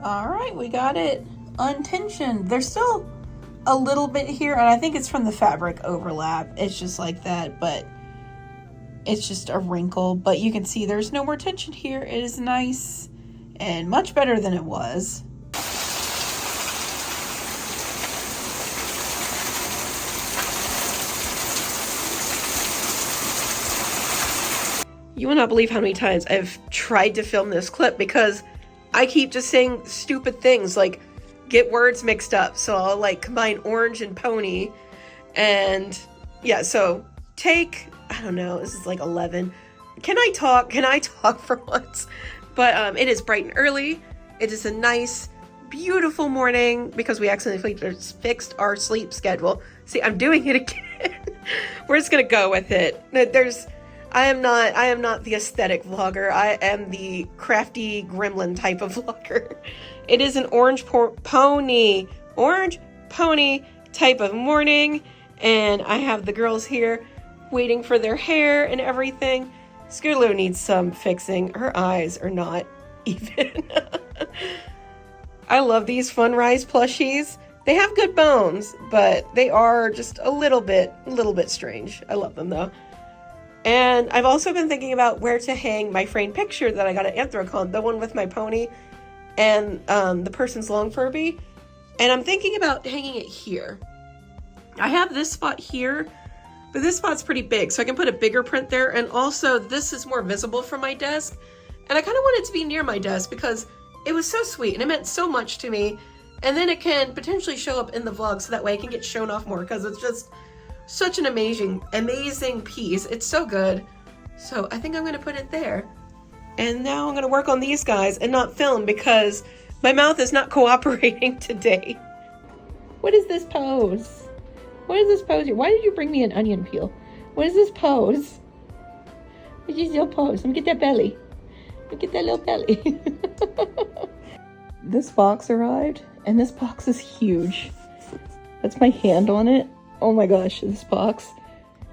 Alright, we got it untensioned. There's still a little bit here, and I think it's from the fabric overlap. It's just like that, but it's just a wrinkle. But you can see there's no more tension here. It is nice and much better than it was. You will not believe how many times I've tried to film this clip because I keep just saying stupid things, like get words mixed up. So I'll like combine orange and pony. And yeah, so take, I don't know, this is like 11. Can I talk for once? But it is bright and early. It is a nice, beautiful morning because we accidentally fixed our sleep schedule. See, I'm doing it again. We're just gonna go with it. I am not the aesthetic vlogger. I am the crafty gremlin type of vlogger. It is an orange pony type of morning, and I have the girls here waiting for their hair and everything. Scootaloo needs some fixing. Her eyes are not even. I love these Funrise plushies. They have good bones, but they are just a little bit strange. I love them though. And I've also been thinking about where to hang my framed picture that I got at Anthrocon, the one with my pony and the person's long Furby. And I'm thinking about hanging it here. I have this spot here, but this spot's pretty big, so I can put a bigger print there. And also, this is more visible from my desk. And I kind of want it to be near my desk because it was so sweet and it meant so much to me. And then it can potentially show up in the vlog so that way it can get shown off more because it's just such an amazing piece. It's so good. So I think I'm going to put it there. And now I'm going to work on these guys and not film because my mouth is not cooperating today. What is this pose? What is this pose here? Why did you bring me an onion peel? What is this pose? What is your pose? Let me get that belly. Look at that little belly. This box arrived, and this box is huge. That's my hand on it. Oh my gosh, this box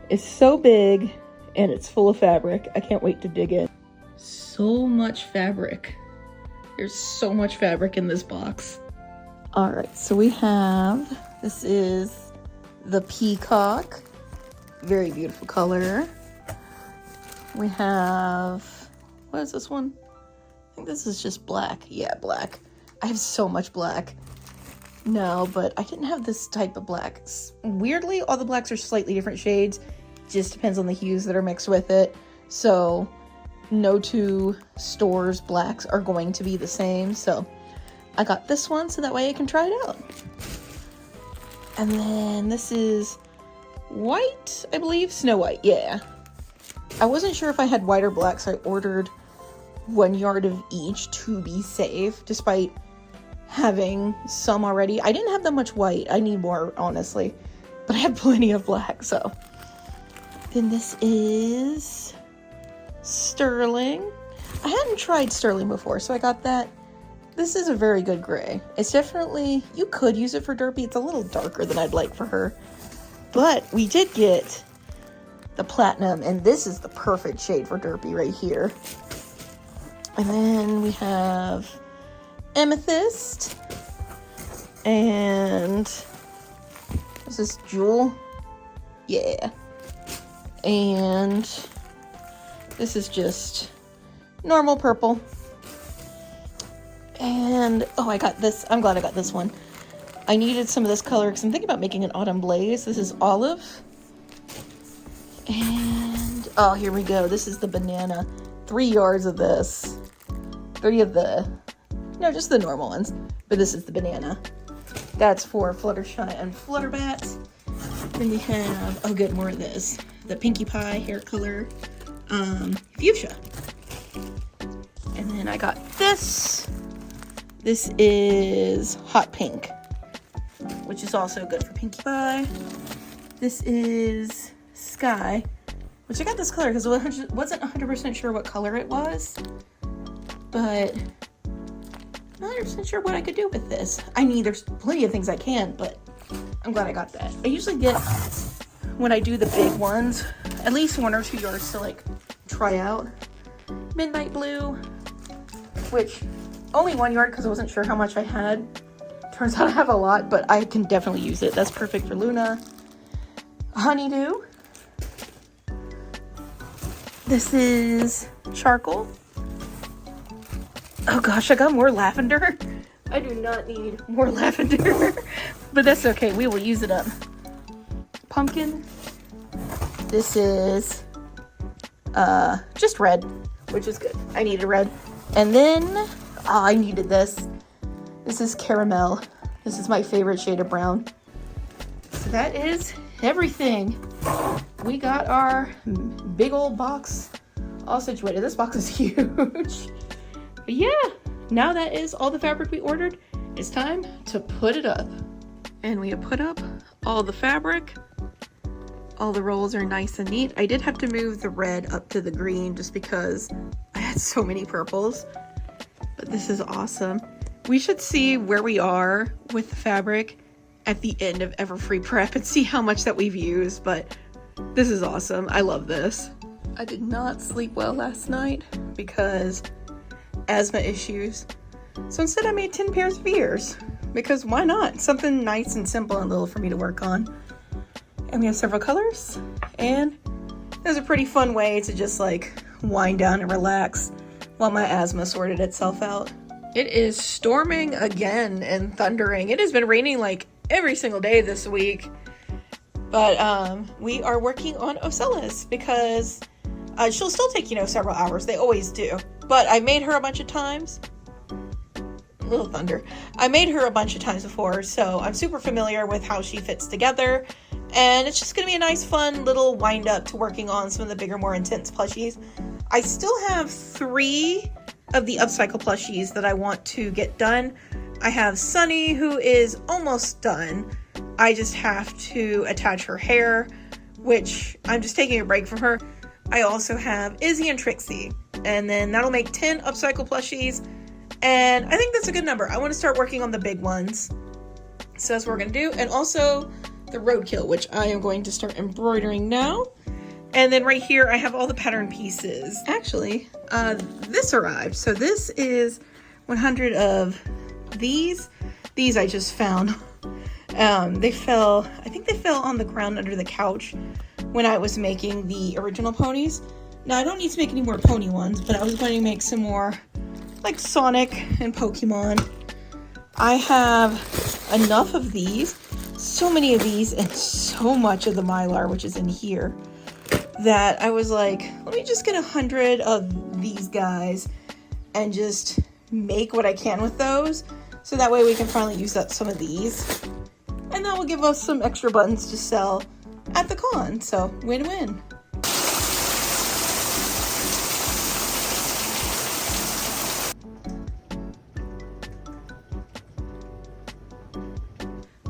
is so big, and it's full of fabric. I can't wait to dig in. So much fabric. There's so much fabric in this box. All right, so we have, this is the peacock. Very beautiful color. We have, what is this one? I think this is just black. Yeah, black. I have so much black. No, but I didn't have this type of black. Weirdly, all the blacks are slightly different shades. Just depends on the hues that are mixed with it. So no two stores' blacks are going to be the same. So I got this one so that way I can try it out. And then this is white, I believe. Snow White, yeah. I wasn't sure if I had white or black, so I ordered 1 yard of each to be safe, despite having some already. I didn't have that much white. I need more, honestly. But I have plenty of black, so. Then this is sterling. I hadn't tried sterling before, so I got that. This is a very good gray. It's definitely, you could use it for Derpy. It's a little darker than I'd like for her. But we did get the platinum, and this is the perfect shade for Derpy right here. And then we have amethyst, and is this jewel? Yeah. And this is just normal purple. And oh, I got this. I'm glad I got this one. I needed some of this color because I'm thinking about making an autumn blaze. This is olive. And oh, here we go. This is the banana. 3 yards of this. 3 of the, no, just the normal ones. But this is the banana. That's for Fluttershy and Flutterbat. Then we have, oh good, more of this. The Pinkie Pie hair color. Fuchsia. And then I got this. This is hot pink, which is also good for Pinkie Pie. This is sky, which I got this color because I wasn't 100% sure what color it was, but I'm not 100% sure what I could do with this. I mean, there's plenty of things I can, but I'm glad I got that. I usually get, when I do the big ones, at least 1 or 2 yards to like try out. Midnight blue, which only 1 yard because I wasn't sure how much I had. Turns out I have a lot, but I can definitely use it. That's perfect for Luna. Honeydew. This is charcoal. Oh gosh, I got more lavender. I do not need more lavender, but that's okay. We will use it up. Pumpkin. This is just red, which is good. I needed red. And then I needed this. This is caramel. This is my favorite shade of brown. So that is everything. We got our big old box all situated. This box is huge. But yeah, now that is all the fabric we ordered. It's time to put it up. And we have put up all the fabric. All the rolls are nice and neat. I did have to move the red up to the green just because I had so many purples. But this is awesome. We should see where we are with the fabric at the end of Everfree prep and see how much that we've used, but this is awesome. I love this. I did not sleep well last night because asthma issues. So instead I made 10 pairs of ears because why not? Something nice and simple and little for me to work on. And we have several colors, and there's a pretty fun way to just like wind down and relax while my asthma sorted itself out. It is storming again and thundering. It has been raining like every single day this week, but we are working on Ocella's because she'll still take, several hours. They always do, but I made her a bunch of times. Little thunder. I made her a bunch of times before, so I'm super familiar with how she fits together, and it's just gonna be a nice fun little wind up to working on some of the bigger, more intense plushies. I still have 3 of the upcycle plushies that I want to get done. I have Sunny, who is almost done. I just have to attach her hair, which I'm just taking a break from her. I also have Izzy and Trixie, and then that'll make 10 upcycle plushies, and I think that's a good number. I want to start working on the big ones, so that's what we're gonna do. And also the roadkill, which I am going to start embroidering now. And then right here I have all the pattern pieces. Actually, this arrived. So this is 100 of these. These I just found. They fell, I think they fell on the ground under the couch when I was making the original ponies. Now I don't need to make any more pony ones, but I was going to make some more like Sonic and Pokemon. I have enough of these, so many of these, and so much of the Mylar, which is in here, that I was like, let me just get 100 of these guys and just make what I can with those, so that way we can finally use up some of these, and that will give us some extra buttons to sell at the con. So win-win.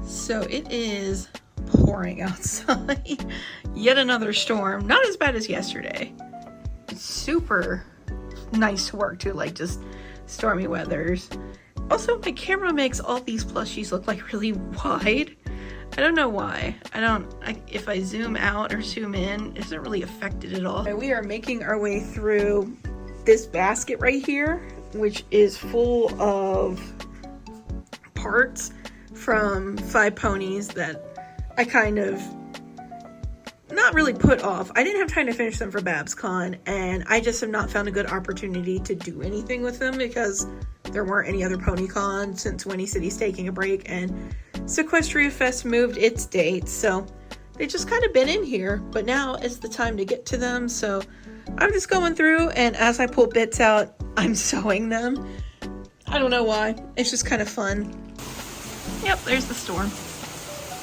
So it is pouring outside. Yet another storm. Not as bad as yesterday. It's super nice to work to, like just stormy weathers. Also, my camera makes all these plushies look like really wide. I don't know why. If I zoom out or zoom in, it doesn't really affect it at all. We are making our way through this basket right here, which is full of parts from 5 ponies that I kind of not really put off. I didn't have time to finish them for BabsCon, and I just have not found a good opportunity to do anything with them because there weren't any other PonyCon since Winnie City's taking a break and Sequestria Fest moved its date, so they've just kind of been in here, but now is the time to get to them. So I'm just going through, and as I pull bits out, I'm sewing them. I don't know why. It's just kind of fun. Yep, there's the storm.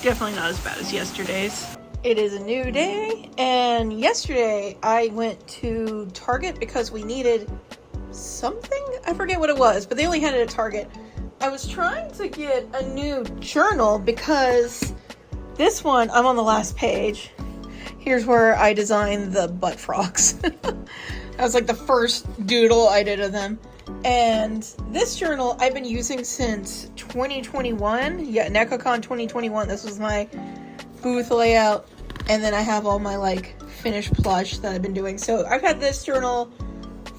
Definitely not as bad as yesterday's. It is a new day, and yesterday I went to Target because we needed something? I forget what it was, but they only had it at Target. I was trying to get a new journal because this one, I'm on the last page. Here's where I designed the butt frogs. That was like the first doodle I did of them. And this journal I've been using since 2021. Yeah, Anthrocon 2021. This was my booth layout. And then I have all my like finished plush that I've been doing. So I've had this journal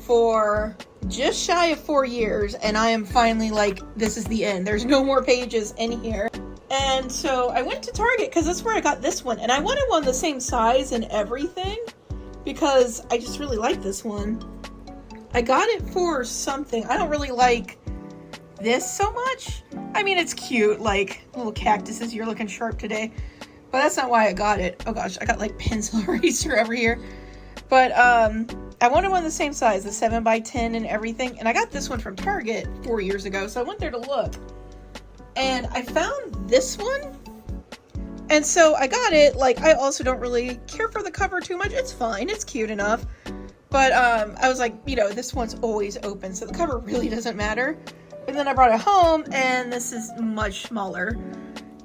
for just shy of 4 years, and I am finally like, this is the end. There's no more pages in here. And so I went to Target because that's where I got this one, and I wanted one the same size and everything because I just really like this one. I got it for something. I don't really like this so much. I mean, it's cute, like little cactuses. You're looking sharp today, but that's not why I got it. Oh gosh, I got like pencil eraser over here. But I wanted one the same size, the 7x10 and everything, and I got this one from Target 4 years ago, so I went there to look. And I found this one, and so I got it. Like, I also don't really care for the cover too much. It's fine, it's cute enough. But I was like, you know, this one's always open, so the cover really doesn't matter. And then I brought it home, and this is much smaller.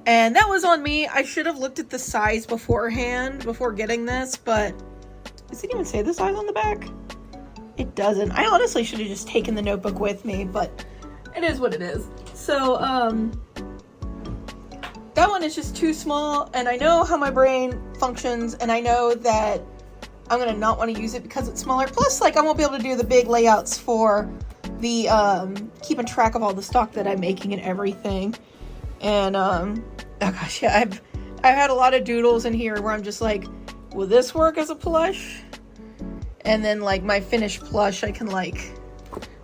And that was on me. I should have looked at the size beforehand, before getting this, but does it even say the size on the back? It doesn't. I honestly should have just taken the notebook with me, but it is what it is. So, that one is just too small, and I know how my brain functions, and I know that I'm gonna not want to use it because it's smaller. Plus, like, I won't be able to do the big layouts for the, keeping track of all the stock that I'm making and everything. And, oh gosh, yeah, I've had a lot of doodles in here where I'm just like, will this work as a plush? And then, like, my finished plush, I can, like,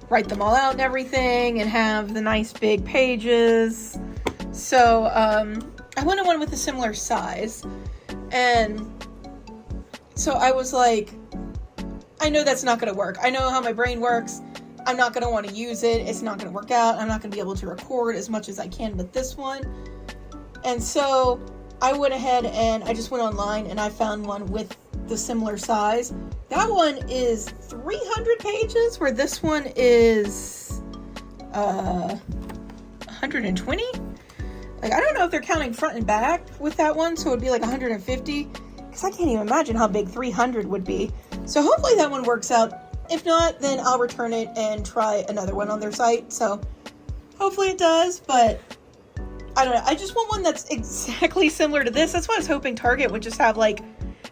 write them all out and everything and have the nice big pages. So, I wanted one with a similar size. And so I was like, I know that's not going to work. I know how my brain works. I'm not going to want to use it. It's not going to work out. I'm not going to be able to record as much as I can with this one. And so I went ahead and I just went online and I found one with the similar size. That one is 300 pages, where this one is 120. Like, I don't know if they're counting front and back with that one, so it'd be like 150, because I can't even imagine how big 300 would be. So hopefully that one works out. If not, then I'll return it and try another one on their site. So hopefully it does, but I don't know. I just want one that's exactly similar to this. That's why I was hoping Target would just have, like,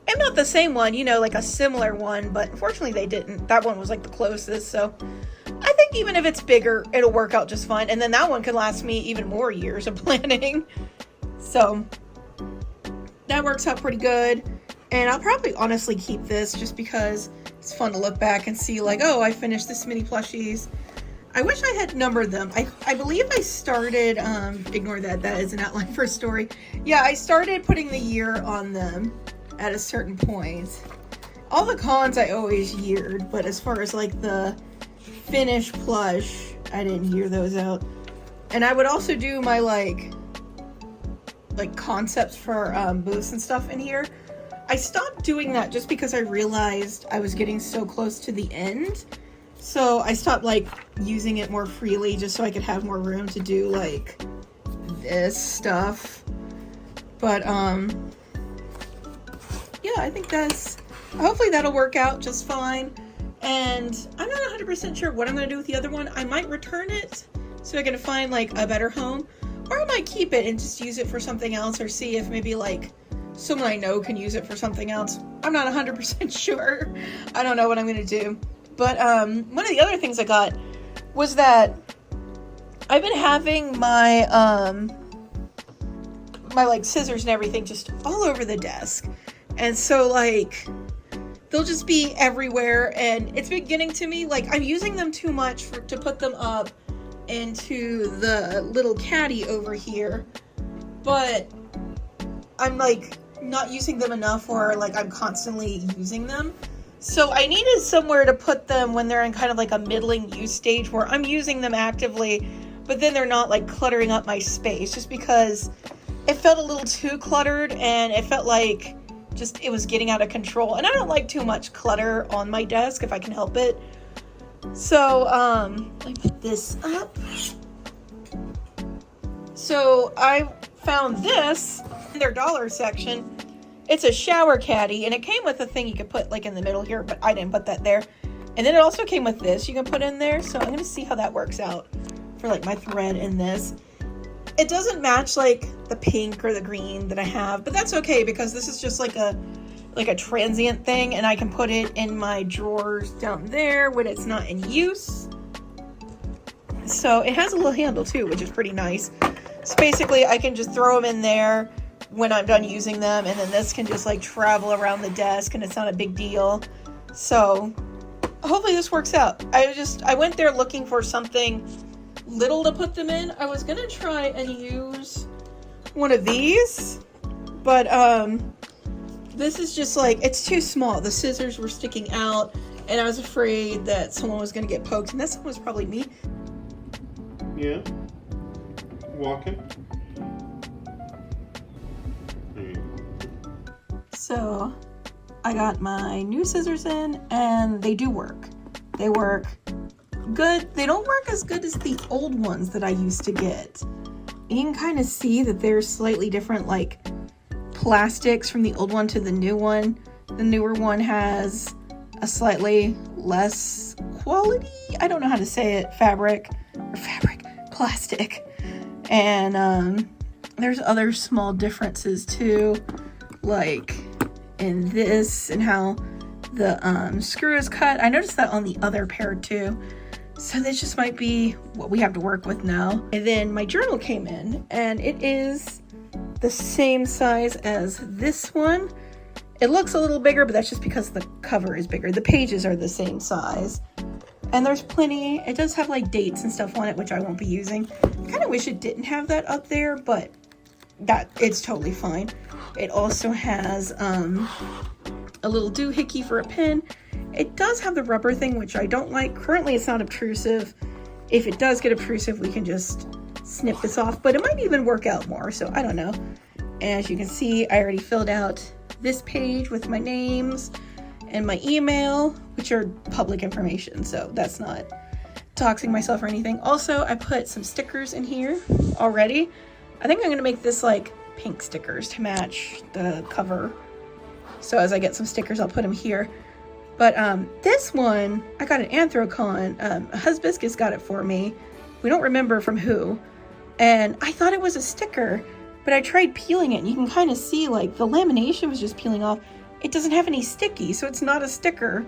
and not the same one, you know, like a similar one, but unfortunately they didn't. That one was like the closest, so I think even if it's bigger, it'll work out just fine. And then that one could last me even more years of planning. So that works out pretty good. And I'll probably honestly keep this just because it's fun to look back and see, like, oh, I finished this many plushies. I wish I had numbered them. I believe I started, ignore that, that is an outline for a story. Yeah, I started putting the year on them at a certain point. All the cons I always yeared, but as far as like the finished plush, I didn't year those out. And I would also do my like concepts for booths and stuff in here. I stopped doing that just because I realized I was getting so close to the end. So I stopped like using it more freely just so I could have more room to do like this stuff. But yeah, I think hopefully that'll work out just fine. And I'm not 100% sure what I'm going to do with the other one. I might return it so I can find like a better home, or I might keep it and just use it for something else, or see if maybe like someone I know can use it for something else. I'm not 100% sure. I don't know what I'm going to do. But one of the other things I got was that I've been having my my like scissors and everything just all over the desk. And so, like, they'll just be everywhere, and it's been getting to me, like, I'm using them too much to put them up into the little caddy over here, but I'm, like, not using them enough, or, like, I'm constantly using them. So I needed somewhere to put them when they're in kind of, like, a middling use stage where I'm using them actively, but then they're not, like, cluttering up my space, just because it felt a little too cluttered, and it felt like it was getting out of control. And I don't like too much clutter on my desk if I can help it. So, let me put this up. So I found this in their dollar section. It's a shower caddy, and it came with a thing you could put like in the middle here, but I didn't put that there. And then it also came with this you can put in there. So I'm gonna see how that works out for like my thread in this. It doesn't match like the pink or the green that I have, but that's okay because this is just like a transient thing, and I can put it in my drawers down there when it's not in use. So it has a little handle too, which is pretty nice. So basically I can just throw them in there when I'm done using them, and then this can just like travel around the desk and it's not a big deal. So hopefully this works out. I went there looking for something little to put them in. I was gonna try and use one of these, but this is just like, it's too small. The scissors were sticking out and I was afraid that someone was gonna get poked, and that someone was probably me. Yeah. Walking. So I got my new scissors in, and they do work. They work good. They don't work as good as the old ones that I used to get. You can kind of see that there's slightly different like plastics from the old one to the new one. The newer one has a slightly less quality, I don't know how to say it, plastic. And there's other small differences too, like in this and how the screw is cut. I noticed that on the other pair too. So this just might be what we have to work with now. And then my journal came in, and it is the same size as this one. It looks a little bigger, but that's just because the cover is bigger. The pages are the same size. And there's plenty, it does have like dates and stuff on it, which I won't be using. I kind of wish it didn't have that up there, but it's totally fine. It also has a little doohickey for a pen. It does have the rubber thing, which I don't like. Currently it's not obtrusive. If it does get obtrusive, we can just snip this off, but it might even work out more, so I don't know. As you can see, I already filled out this page with my names and my email, which are public information, so that's not doxing myself or anything. Also, I put some stickers in here already. I think I'm gonna make this like pink stickers to match the cover. So as I get some stickers, I'll put them here. But this one, I got an Anthrocon. Hibiscus got it for me. We don't remember from who. And I thought it was a sticker, but I tried peeling it, and you can kind of see like the lamination was just peeling off. It doesn't have any sticky, so it's not a sticker.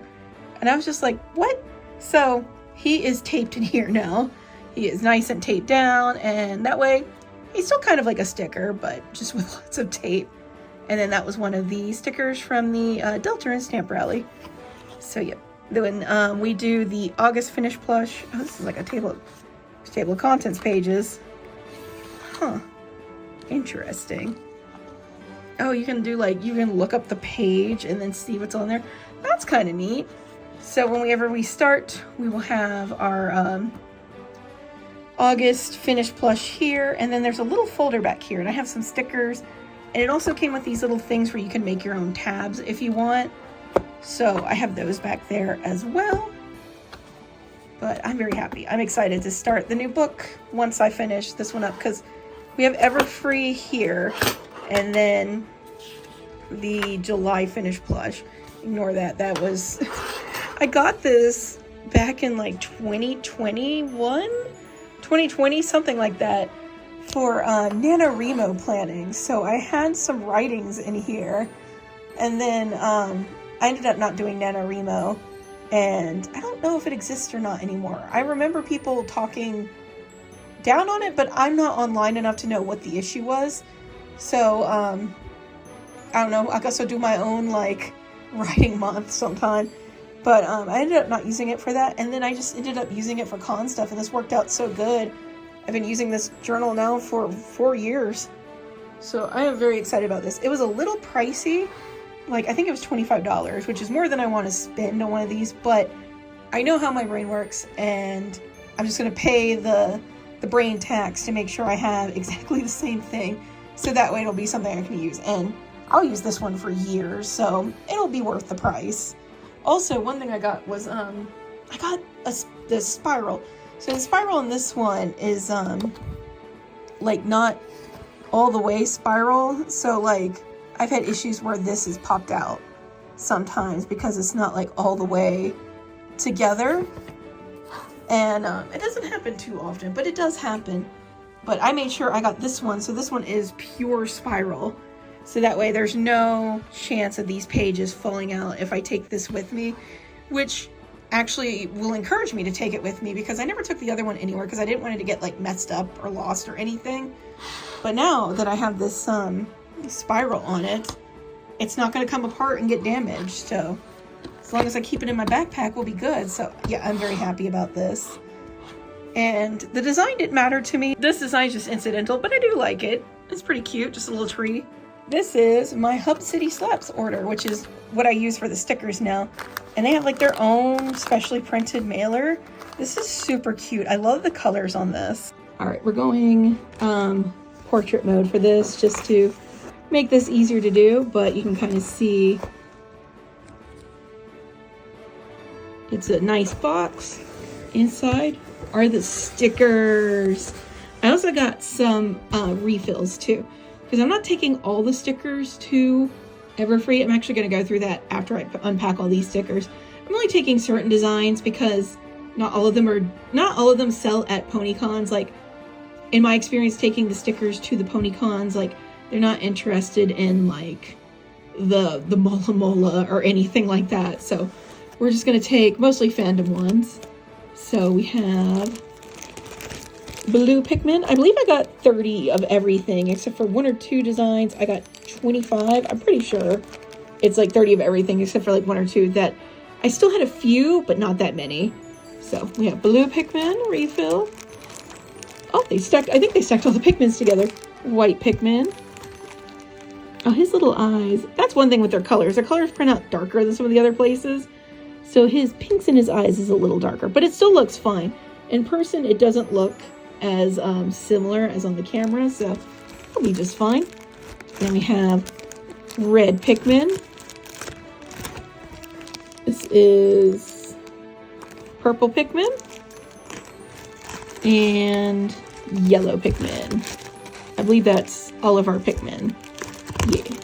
And I was just like, what? So he is taped in here now. He is nice and taped down, and that way he's still kind of like a sticker, but just with lots of tape. And then that was one of the stickers from the Deltarune stamp rally. So yeah, when we do the August finish plush, oh, this is like a table of contents pages. Huh, interesting. Oh, you can do like, you can look up the page and then see what's on there. That's kind of neat. So whenever we start, we will have our August finished plush here, and then there's a little folder back here, and I have some stickers, and it also came with these little things where you can make your own tabs if you want. So I have those back there as well. But I'm very happy. I'm excited to start the new book once I finish this one up, because we have Everfree here, and then the July finish plush. Ignore that. That was I got this back in like 2020, something like that, for NaNoWriMo planning. So I had some writings in here, and then I ended up not doing NaNoWriMo, and I don't know if it exists or not anymore. I remember people talking down on it, but I'm not online enough to know what the issue was. So I don't know, I guess I'll do my own like writing month sometime. But I ended up not using it for that, and then I just ended up using it for con stuff, and this worked out so good. I've been using this journal now for 4 years. So I am very excited about this. It was a little pricey. Like, I think it was $25, which is more than I want to spend on one of these, but I know how my brain works, and I'm just going to pay the brain tax to make sure I have exactly the same thing, so that way it'll be something I can use. And I'll use this one for years, so it'll be worth the price. Also, one thing I got was, I got the spiral. So the spiral in this one is like not all the way spiral. So like I've had issues where this is popped out sometimes because it's not like all the way together. And it doesn't happen too often, but it does happen. But I made sure I got this one. So this one is pure spiral. So that way there's no chance of these pages falling out if I take this with me, which actually will encourage me to take it with me because I never took the other one anywhere because I didn't want it to get like messed up or lost or anything. But now that I have this spiral on it, it's not going to come apart and get damaged. So as long as I keep it in my backpack, we'll be good. So yeah, I'm very happy about this. And the design didn't matter to me. This design is just incidental, but I do like it. It's pretty cute, just a little tree. This is my Hub City Slaps order, which is what I use for the stickers now. And they have like their own specially printed mailer. This is super cute. I love the colors on this. All right, we're going portrait mode for this just to make this easier to do, but you can kind of see it's a nice box. Inside are the stickers. I also got some refills too, because I'm not taking all the stickers to Everfree. I'm actually going to go through that after I unpack all these stickers. I'm only taking certain designs because not all of them sell at PonyCons. Like in my experience taking the stickers to the PonyCons, like they're not interested in like the Mola Mola or anything like that. So we're just going to take mostly fandom ones. So we have blue Pikmin. I believe I got 30 of everything except for 1 or 2 designs. I got 25. I'm pretty sure it's like 30 of everything except for like 1 or 2 that I still had a few, but not that many. So we have blue Pikmin refill. Oh, I think they stacked all the Pikmins together. White Pikmin. Oh, his little eyes. That's one thing with their colors. Their colors print out darker than some of the other places. So his pinks in his eyes is a little darker, but it still looks fine. In person, it doesn't look as similar as on the camera, so it'll be just fine. Then we have red Pikmin. This is purple Pikmin. And yellow Pikmin. I believe that's all of our Pikmin. Yeah.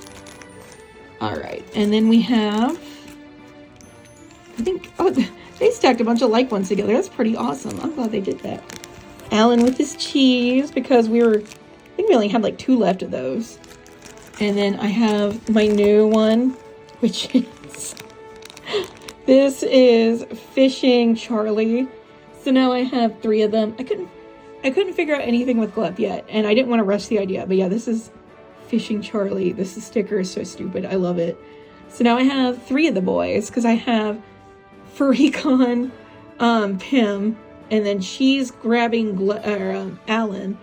Alright, and then we have, I think, oh, they stacked a bunch of like ones together. That's pretty awesome. I'm glad they did that. Alan with his cheese, because I think we only had like 2 left of those. And then I have my new one, which is, this is Fishing Charlie. So now I have 3 of them. I couldn't figure out anything with Glep yet, and I didn't want to rush the idea. But yeah, this is Fishing Charlie. This sticker is so stupid. I love it. So now I have 3 of the boys, because I have Furrycon, Pim, and then she's grabbing Alan.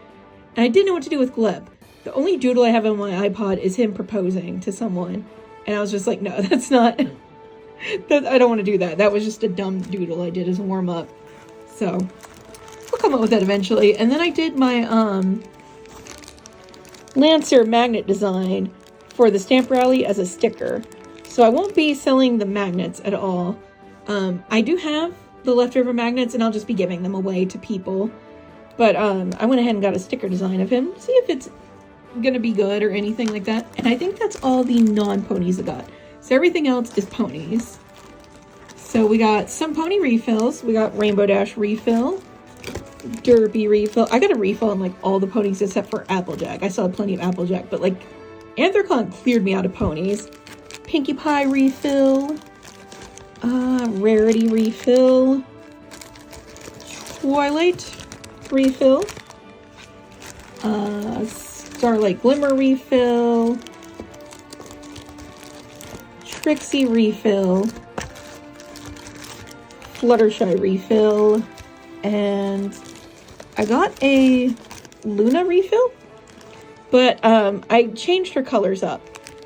And I didn't know what to do with Gleb. The only doodle I have on my iPod is him proposing to someone. And I was just like, no, that's not... I don't want to do that. That was just a dumb doodle I did as a warm-up. So, we'll come up with that eventually. And then I did my Lancer magnet design for the stamp rally as a sticker. So I won't be selling the magnets at all. I do have the leftover magnets and I'll just be giving them away to people. But I went ahead and got a sticker design of him. See if it's gonna be good or anything like that. And I think that's all the non-ponies I got. So everything else is ponies. So we got some pony refills. We got Rainbow Dash refill. Derpy refill. I got a refill on like all the ponies except for Applejack. I still have plenty of Applejack, but like Anthrocon cleared me out of ponies. Pinkie Pie refill. Rarity refill. Twilight refill. Starlight Glimmer refill. Trixie refill. Fluttershy refill. And I got a Luna refill, but I changed her colors up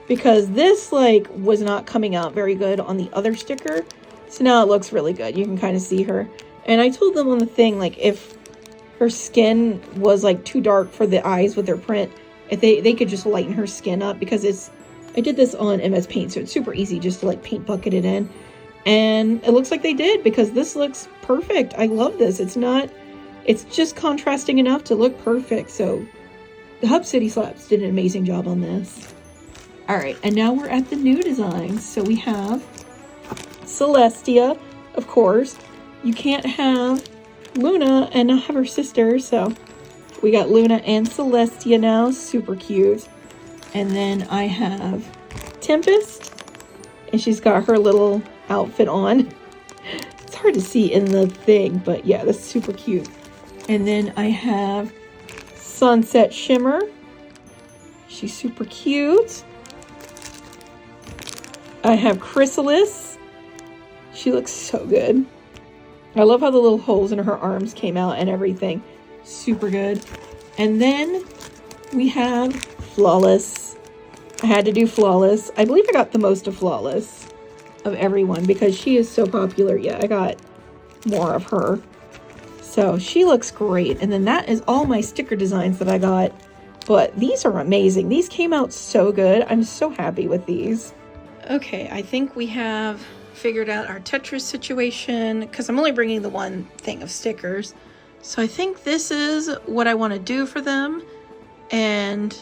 because this like was not coming out very good on the other sticker. So now it looks really good. You can kind of see her. And I told them on the thing, like if her skin was like too dark for the eyes with their print, if they could just lighten her skin up because I did this on MS Paint, so it's super easy just to like paint bucket it in. And it looks like they did, because this looks perfect. I love this. It's just contrasting enough to look perfect. So the Hub City Slaps did an amazing job on this. All right, and now we're at the new designs. So we have Celestia, of course. You can't have Luna and not have her sister, so we got Luna and Celestia now. Super cute. And then I have Tempest, and she's got her little outfit on. It's hard to see in the thing, but yeah, that's super cute. And then I have Sunset Shimmer. She's super cute. I have Chrysalis. She looks so good. I love how the little holes in her arms came out and everything. Super good. And then we have Flawless. I had to do Flawless. I believe I got the most of Flawless of everyone because she is so popular. Yeah, I got more of her. So she looks great. And then that is all my sticker designs that I got. But these are amazing. These came out so good. I'm so happy with these. Okay, I think we have figured out our Tetris situation because I'm only bringing the one thing of stickers. So I think this is what I want to do for them. And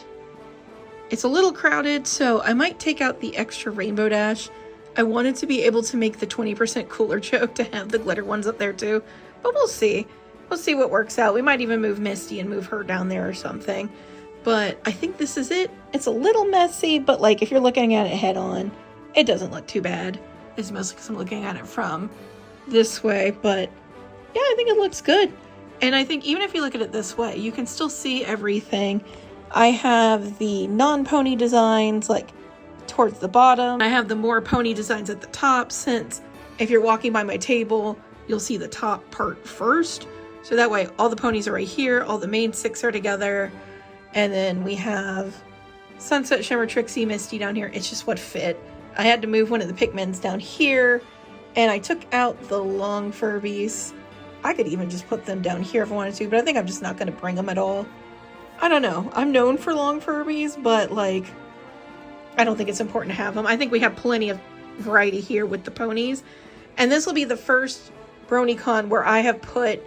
it's a little crowded, so I might take out the extra Rainbow Dash. I wanted to be able to make the 20% cooler joke to have the glitter ones up there too, but we'll see. We'll see what works out. We might even move Misty and move her down there or something. But I think this is it. It's a little messy, but like if you're looking at it head on, it doesn't look too bad. It's mostly because I'm looking at it from this way, but yeah, I think it looks good. And I think even if you look at it this way, you can still see everything. I have the non-pony designs like towards the bottom. I have the more pony designs at the top, since if you're walking by my table, you'll see the top part first. So that way all the ponies are right here, all the main 6 are together. And then we have Sunset Shimmer, Trixie, Misty down here. It's just what fit. I had to move one of the Pikmins down here, and I took out the long Furbies. I could even just put them down here if I wanted to, but I think I'm just not going to bring them at all. I don't know. I'm known for long Furbies, but like, I don't think it's important to have them. I think we have plenty of variety here with the ponies. And this will be the first BronyCon where I have put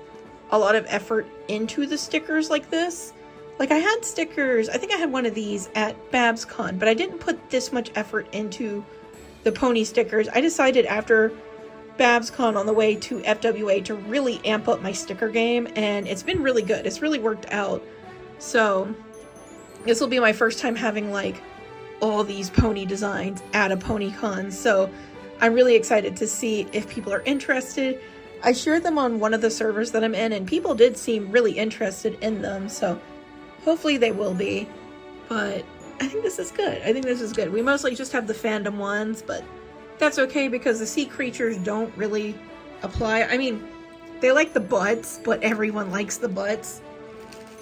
a lot of effort into the stickers like this. Like I had stickers, I think I had one of these at BabsCon, but I didn't put this much effort into the pony stickers. I decided after BabsCon on the way to FWA to really amp up my sticker game, and it's been really good. It's really worked out. So this will be my first time having like all these pony designs at a PonyCon. So I'm really excited to see if people are interested. I shared them on one of the servers that I'm in, and people did seem really interested in them. So hopefully they will be. But I think this is good. I think this is good. We mostly just have the fandom ones, but that's okay because the sea creatures don't really apply. I mean, they like the butts, but everyone likes the butts.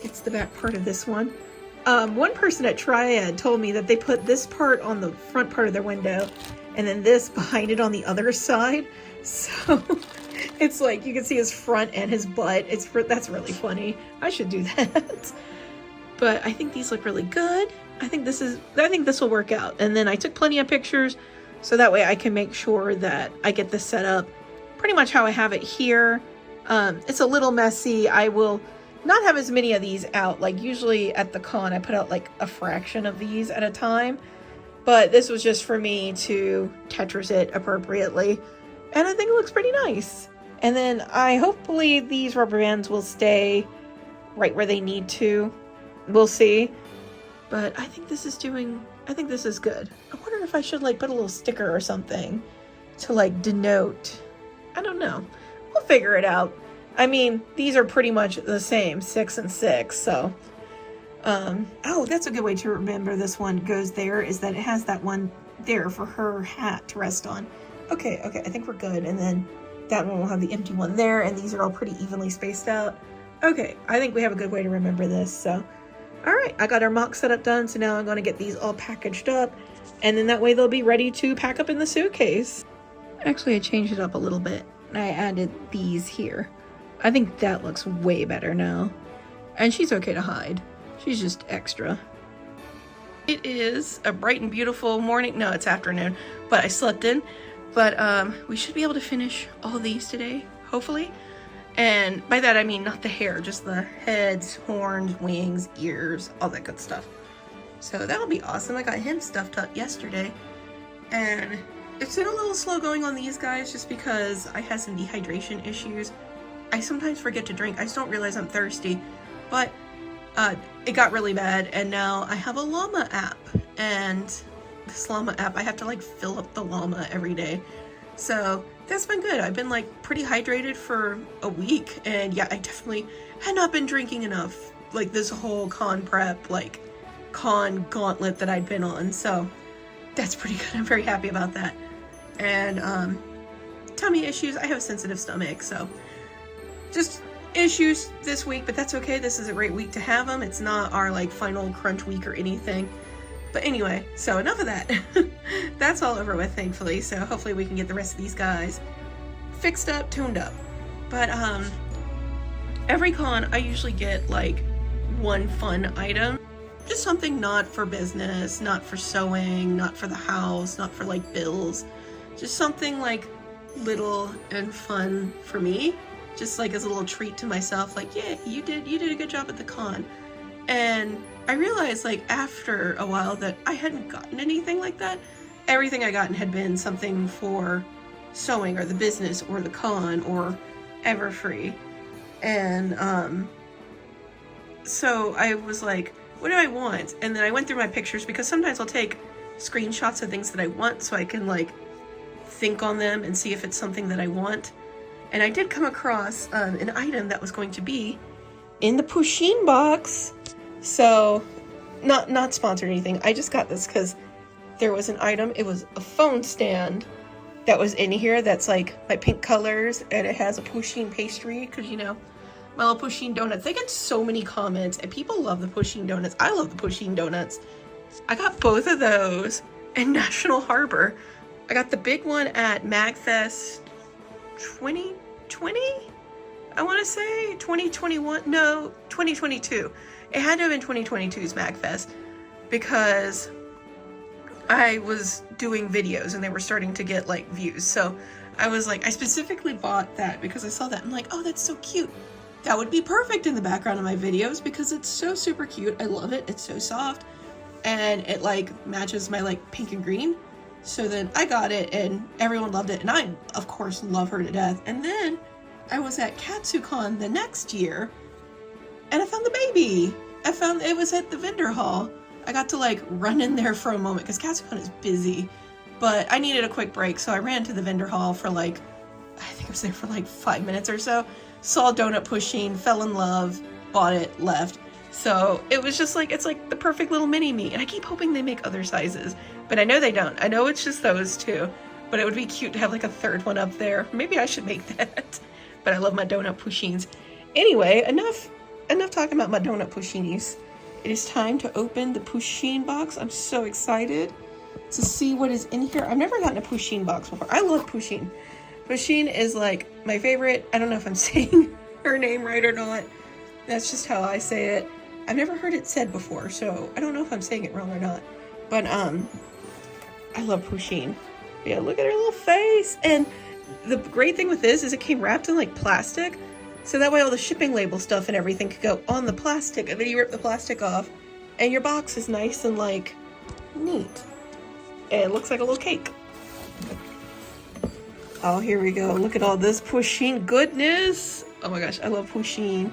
It's the back part of this one. One person at Triad told me that they put this part on the front part of their window and then this behind it on the other side. So it's like you can see his front and his butt. That's really funny. I should do that. But I think these look really good. I think this will work out. And then I took plenty of pictures so that way I can make sure that I get this set up pretty much how I have it here. It's a little messy. I will not have as many of these out. Like usually at the con I put out like a fraction of these at a time, but this was just for me to Tetris it appropriately, and I think it looks pretty nice. And then hopefully these rubber bands will stay right where they need to. We'll see, but I think this is good. I wonder if I should like put a little sticker or something to like denote. I don't know, we'll figure it out. I mean, these are pretty much the same, 6 and 6, so. Oh, that's a good way to remember this one goes there, is that it has that one there for her hat to rest on. Okay, I think we're good. And then that one will have the empty one there, and these are all pretty evenly spaced out. Okay, I think we have a good way to remember this, so. All right, I got our mock setup done, so now I'm gonna get these all packaged up, and then that way they'll be ready to pack up in the suitcase. Actually, I changed it up a little bit. I added these here. I think that looks way better now. And she's okay to hide. She's just extra. It is a bright and beautiful morning. No, it's afternoon, but I slept in But we should be able to finish all these today, hopefully. And by that I mean not the hair, just the heads, horns, wings, ears, all that good stuff. So that'll be awesome. I got him stuffed up yesterday, and it's been a little slow going on these guys just because I had some dehydration issues. I sometimes forget to drink. I just don't realize I'm thirsty, but it got really bad, and now I have a llama app, and this llama app, I have to like fill up the llama every day. So that's been good. I've been like pretty hydrated for a week, and yeah, I definitely had not been drinking enough like this whole con prep, like con gauntlet that I'd been on. So that's pretty good. I'm very happy about that. And tummy issues. I have a sensitive stomach, so just issues this week, but that's okay. This is a great week to have them. It's not our like final crunch week or anything. But anyway, so enough of that. That's all over with, thankfully. So hopefully we can get the rest of these guys fixed up, tuned up. But every con I usually get like one fun item. Just something not for business, not for sewing, not for the house, not for like bills. Just something like little and fun for me. Just like as a little treat to myself, like, yeah, you did a good job at the con. And I realized like after a while that I hadn't gotten anything like that. Everything I gotten had been something for sewing or the business or the con or Everfree. And so I was like, what do I want? And then I went through my pictures, because sometimes I'll take screenshots of things that I want so I can like think on them and see if it's something that I want. And I did come across an item that was going to be in the Plushie box. So, not sponsored or anything. I just got this because there was an item. It was a phone stand that was in here that's like my pink colors, and it has a Plushie pastry, because you know, my little Plushie donuts. They get so many comments, and people love the Plushie donuts. I love the Plushie donuts. I got both of those in National Harbor. I got the big one at MagFest 2020? I want to say 2021. No, 2022. It had to have been 2022's MagFest, because I was doing videos and they were starting to get like views. So I was like, I specifically bought that because I saw that. I'm like, oh, that's so cute. That would be perfect in the background of my videos because it's so super cute. I love it. It's so soft, and it like matches my like pink and green. So then I got it and everyone loved it, and I of course love her to death. And then I was at KatsuCon the next year and I found the baby. I found it was at the vendor hall. I got to like run in there for a moment because KatsuCon is busy, but I needed a quick break, so I ran to the vendor hall for like, I think I was there for like 5 minutes or so. Saw donut pushing, fell in love, bought it, left. So it was just like, it's like the perfect little mini me, and I keep hoping they make other sizes, but I know they don't. I know it's just those two, but it would be cute to have like a third one up there. Maybe I should make that. But I love my donut pushings. Anyway, enough talking about my donut pushinis. It is time to open the Plushie box. I'm so excited to see what is in here. I've never gotten a Plushie box before. I love Plushie. Plushie is like my favorite. I don't know if I'm saying her name right or not. That's just how I say it. I've never heard it said before, so I don't know if I'm saying it wrong or not. But I love Plushie. Yeah, look at her little face. And the great thing with this is it came wrapped in like plastic, so that way all the shipping label stuff and everything could go on the plastic, and then you rip the plastic off and your box is nice and like neat. And it looks like a little cake. Oh, here we go. Look at all this Plushie goodness. Oh my gosh, I love Plushie.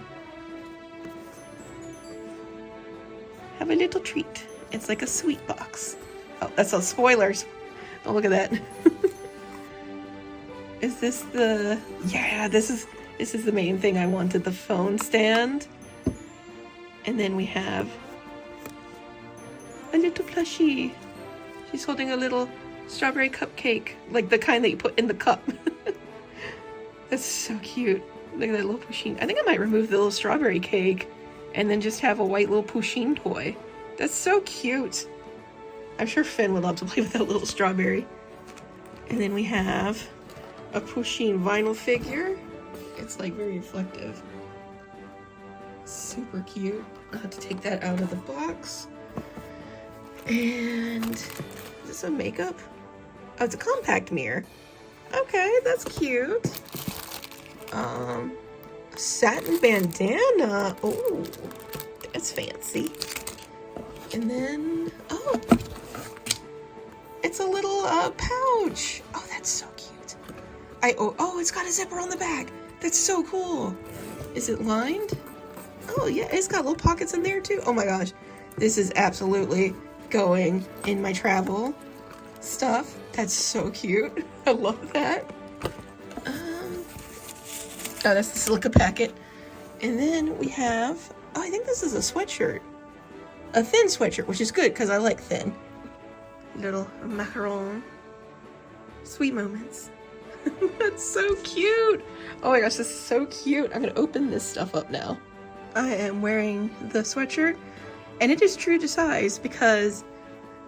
Have a little treat. It's like a sweet box. Oh, that's all spoilers. Oh, look at that. Is this the... Yeah, this is the main thing I wanted, the phone stand. And then we have a little plushie. She's holding a little strawberry cupcake, like the kind that you put in the cup. That's so cute. Look at that little Plushie. I think I might remove the little strawberry cake and then just have a white little Plushie toy. That's so cute. I'm sure Finn would love to play with that little strawberry. And then we have a Plushie vinyl figure. It's like very reflective. Super cute. I'll have to take that out of the box. And is this a makeup? Oh, it's a compact mirror. Okay, that's cute. Satin bandana. Oh, that's fancy. And then, oh, it's a little pouch. Oh, that's so cute. Oh, it's got a zipper on the back. That's so cool. Is it lined? Oh yeah, it's got little pockets in there too. Oh my gosh, this is absolutely going in my travel stuff. That's so cute. I love that. Oh, that's the silica packet. And then we have, oh, I think this is a sweatshirt. A thin sweatshirt, which is good because I like thin. Little macaron. Sweet moments. That's so cute. Oh my gosh, this is so cute. I'm gonna open this stuff up now. I am wearing the sweatshirt, and it is true to size because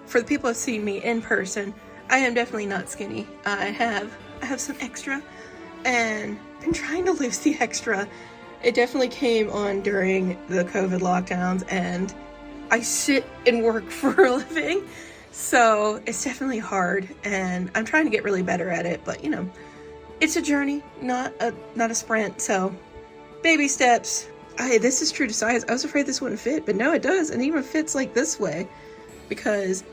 for the people who have seen me in person, I am definitely not skinny. I have some extra and been trying to lose the extra. It definitely came on during the COVID lockdowns, and I sit and work for a living, so it's definitely hard, and I'm trying to get really better at it, but you know, it's a journey, not a sprint, so baby steps. This is true to size. I was afraid this wouldn't fit, but no, it does, and it even fits like this way because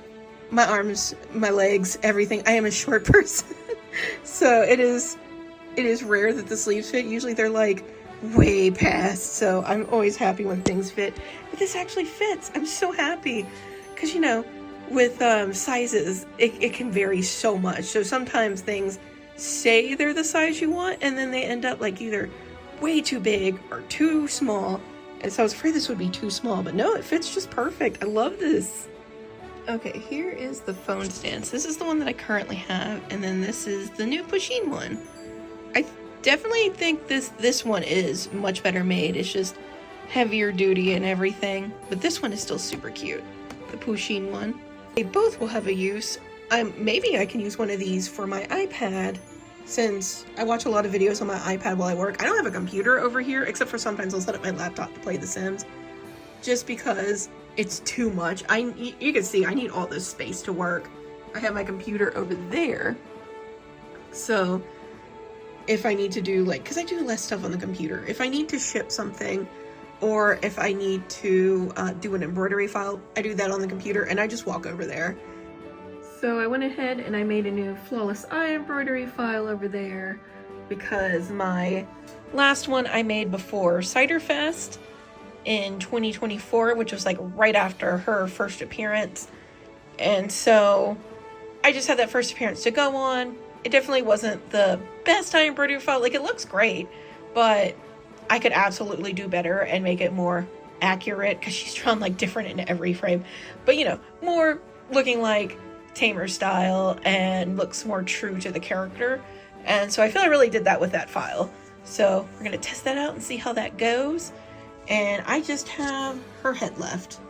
my arms, my legs, everything. I am a short person, so it is rare that the sleeves fit. Usually they're like way past, so I'm always happy when things fit. But this actually fits. I'm so happy because, you know, with sizes, it can vary so much. So sometimes things say they're the size you want, and then they end up like either way too big or too small. And so I was afraid this would be too small, but no, it fits just perfect. I love this. Okay, here is the phone stand. So this is the one that I currently have, and then this is the new Plushie one. I definitely think this one is much better made. It's just heavier duty and everything, but this one is still super cute, the Plushie one. They both will have a use. Maybe I can use one of these for my iPad, since I watch a lot of videos on my iPad while I work. I don't have a computer over here, except for sometimes I'll set up my laptop to play The Sims, just because it's too much. You can see I need all this space to work. I have my computer over there, so if I need to do because I do less stuff on the computer. If I need to ship something, or if I need to do an embroidery file, I do that on the computer and I just walk over there. So I went ahead and I made a new Flawless Eye embroidery file over there because my last one I made before Cider Fest in 2024, which was like right after her first appearance. And so I just had that first appearance to go on. It definitely wasn't the best eye embroidery file. Like, it looks great, but I could absolutely do better and make it more accurate because she's drawn like different in every frame. But you know, more looking like Tamer style and looks more true to the character. And so I feel I really did that with that file. So we're gonna test that out and see how that goes. And I just have her head left.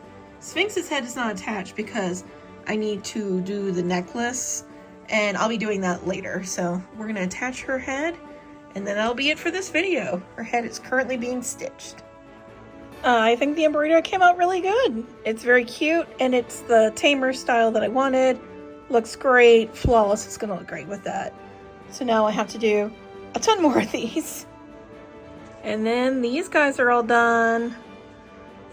Sphinx's head is not attached because I need to do the necklace, and I'll be doing that later. So we're gonna attach her head, and then that'll be it for this video. Her head is currently being stitched. I think the embroidery came out really good. It's very cute, and it's the Tamer style that I wanted. Looks great, flawless. It's gonna look great with that. So now I have to do a ton more of these. And then these guys are all done.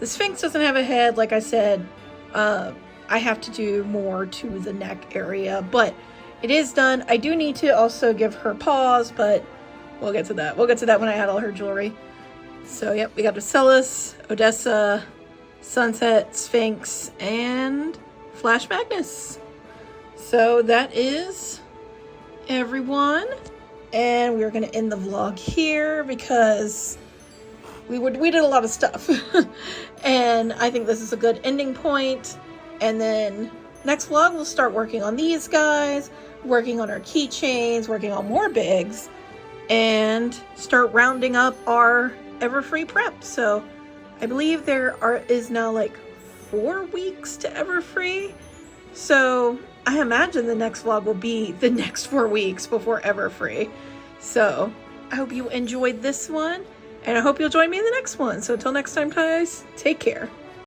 The Sphinx doesn't have a head, like I said. I have to do more to the neck area, but it is done. I do need to also give her paws, but we'll get to that. We'll get to that when I add all her jewelry. So yep, we got Ocellus, Odessa, Sunset, Sphinx, and Flash Magnus. So that is everyone. And we're gonna end the vlog here because we did a lot of stuff. And I think this is a good ending point. And then next vlog, we'll start working on these guys, working on our keychains, working on more bigs, and start rounding up our Everfree prep. So I believe there is now like 4 weeks to Everfree. So I imagine the next vlog will be the next 4 weeks before Everfree. So I hope you enjoyed this one, and I hope you'll join me in the next one. So until next time, guys, take care.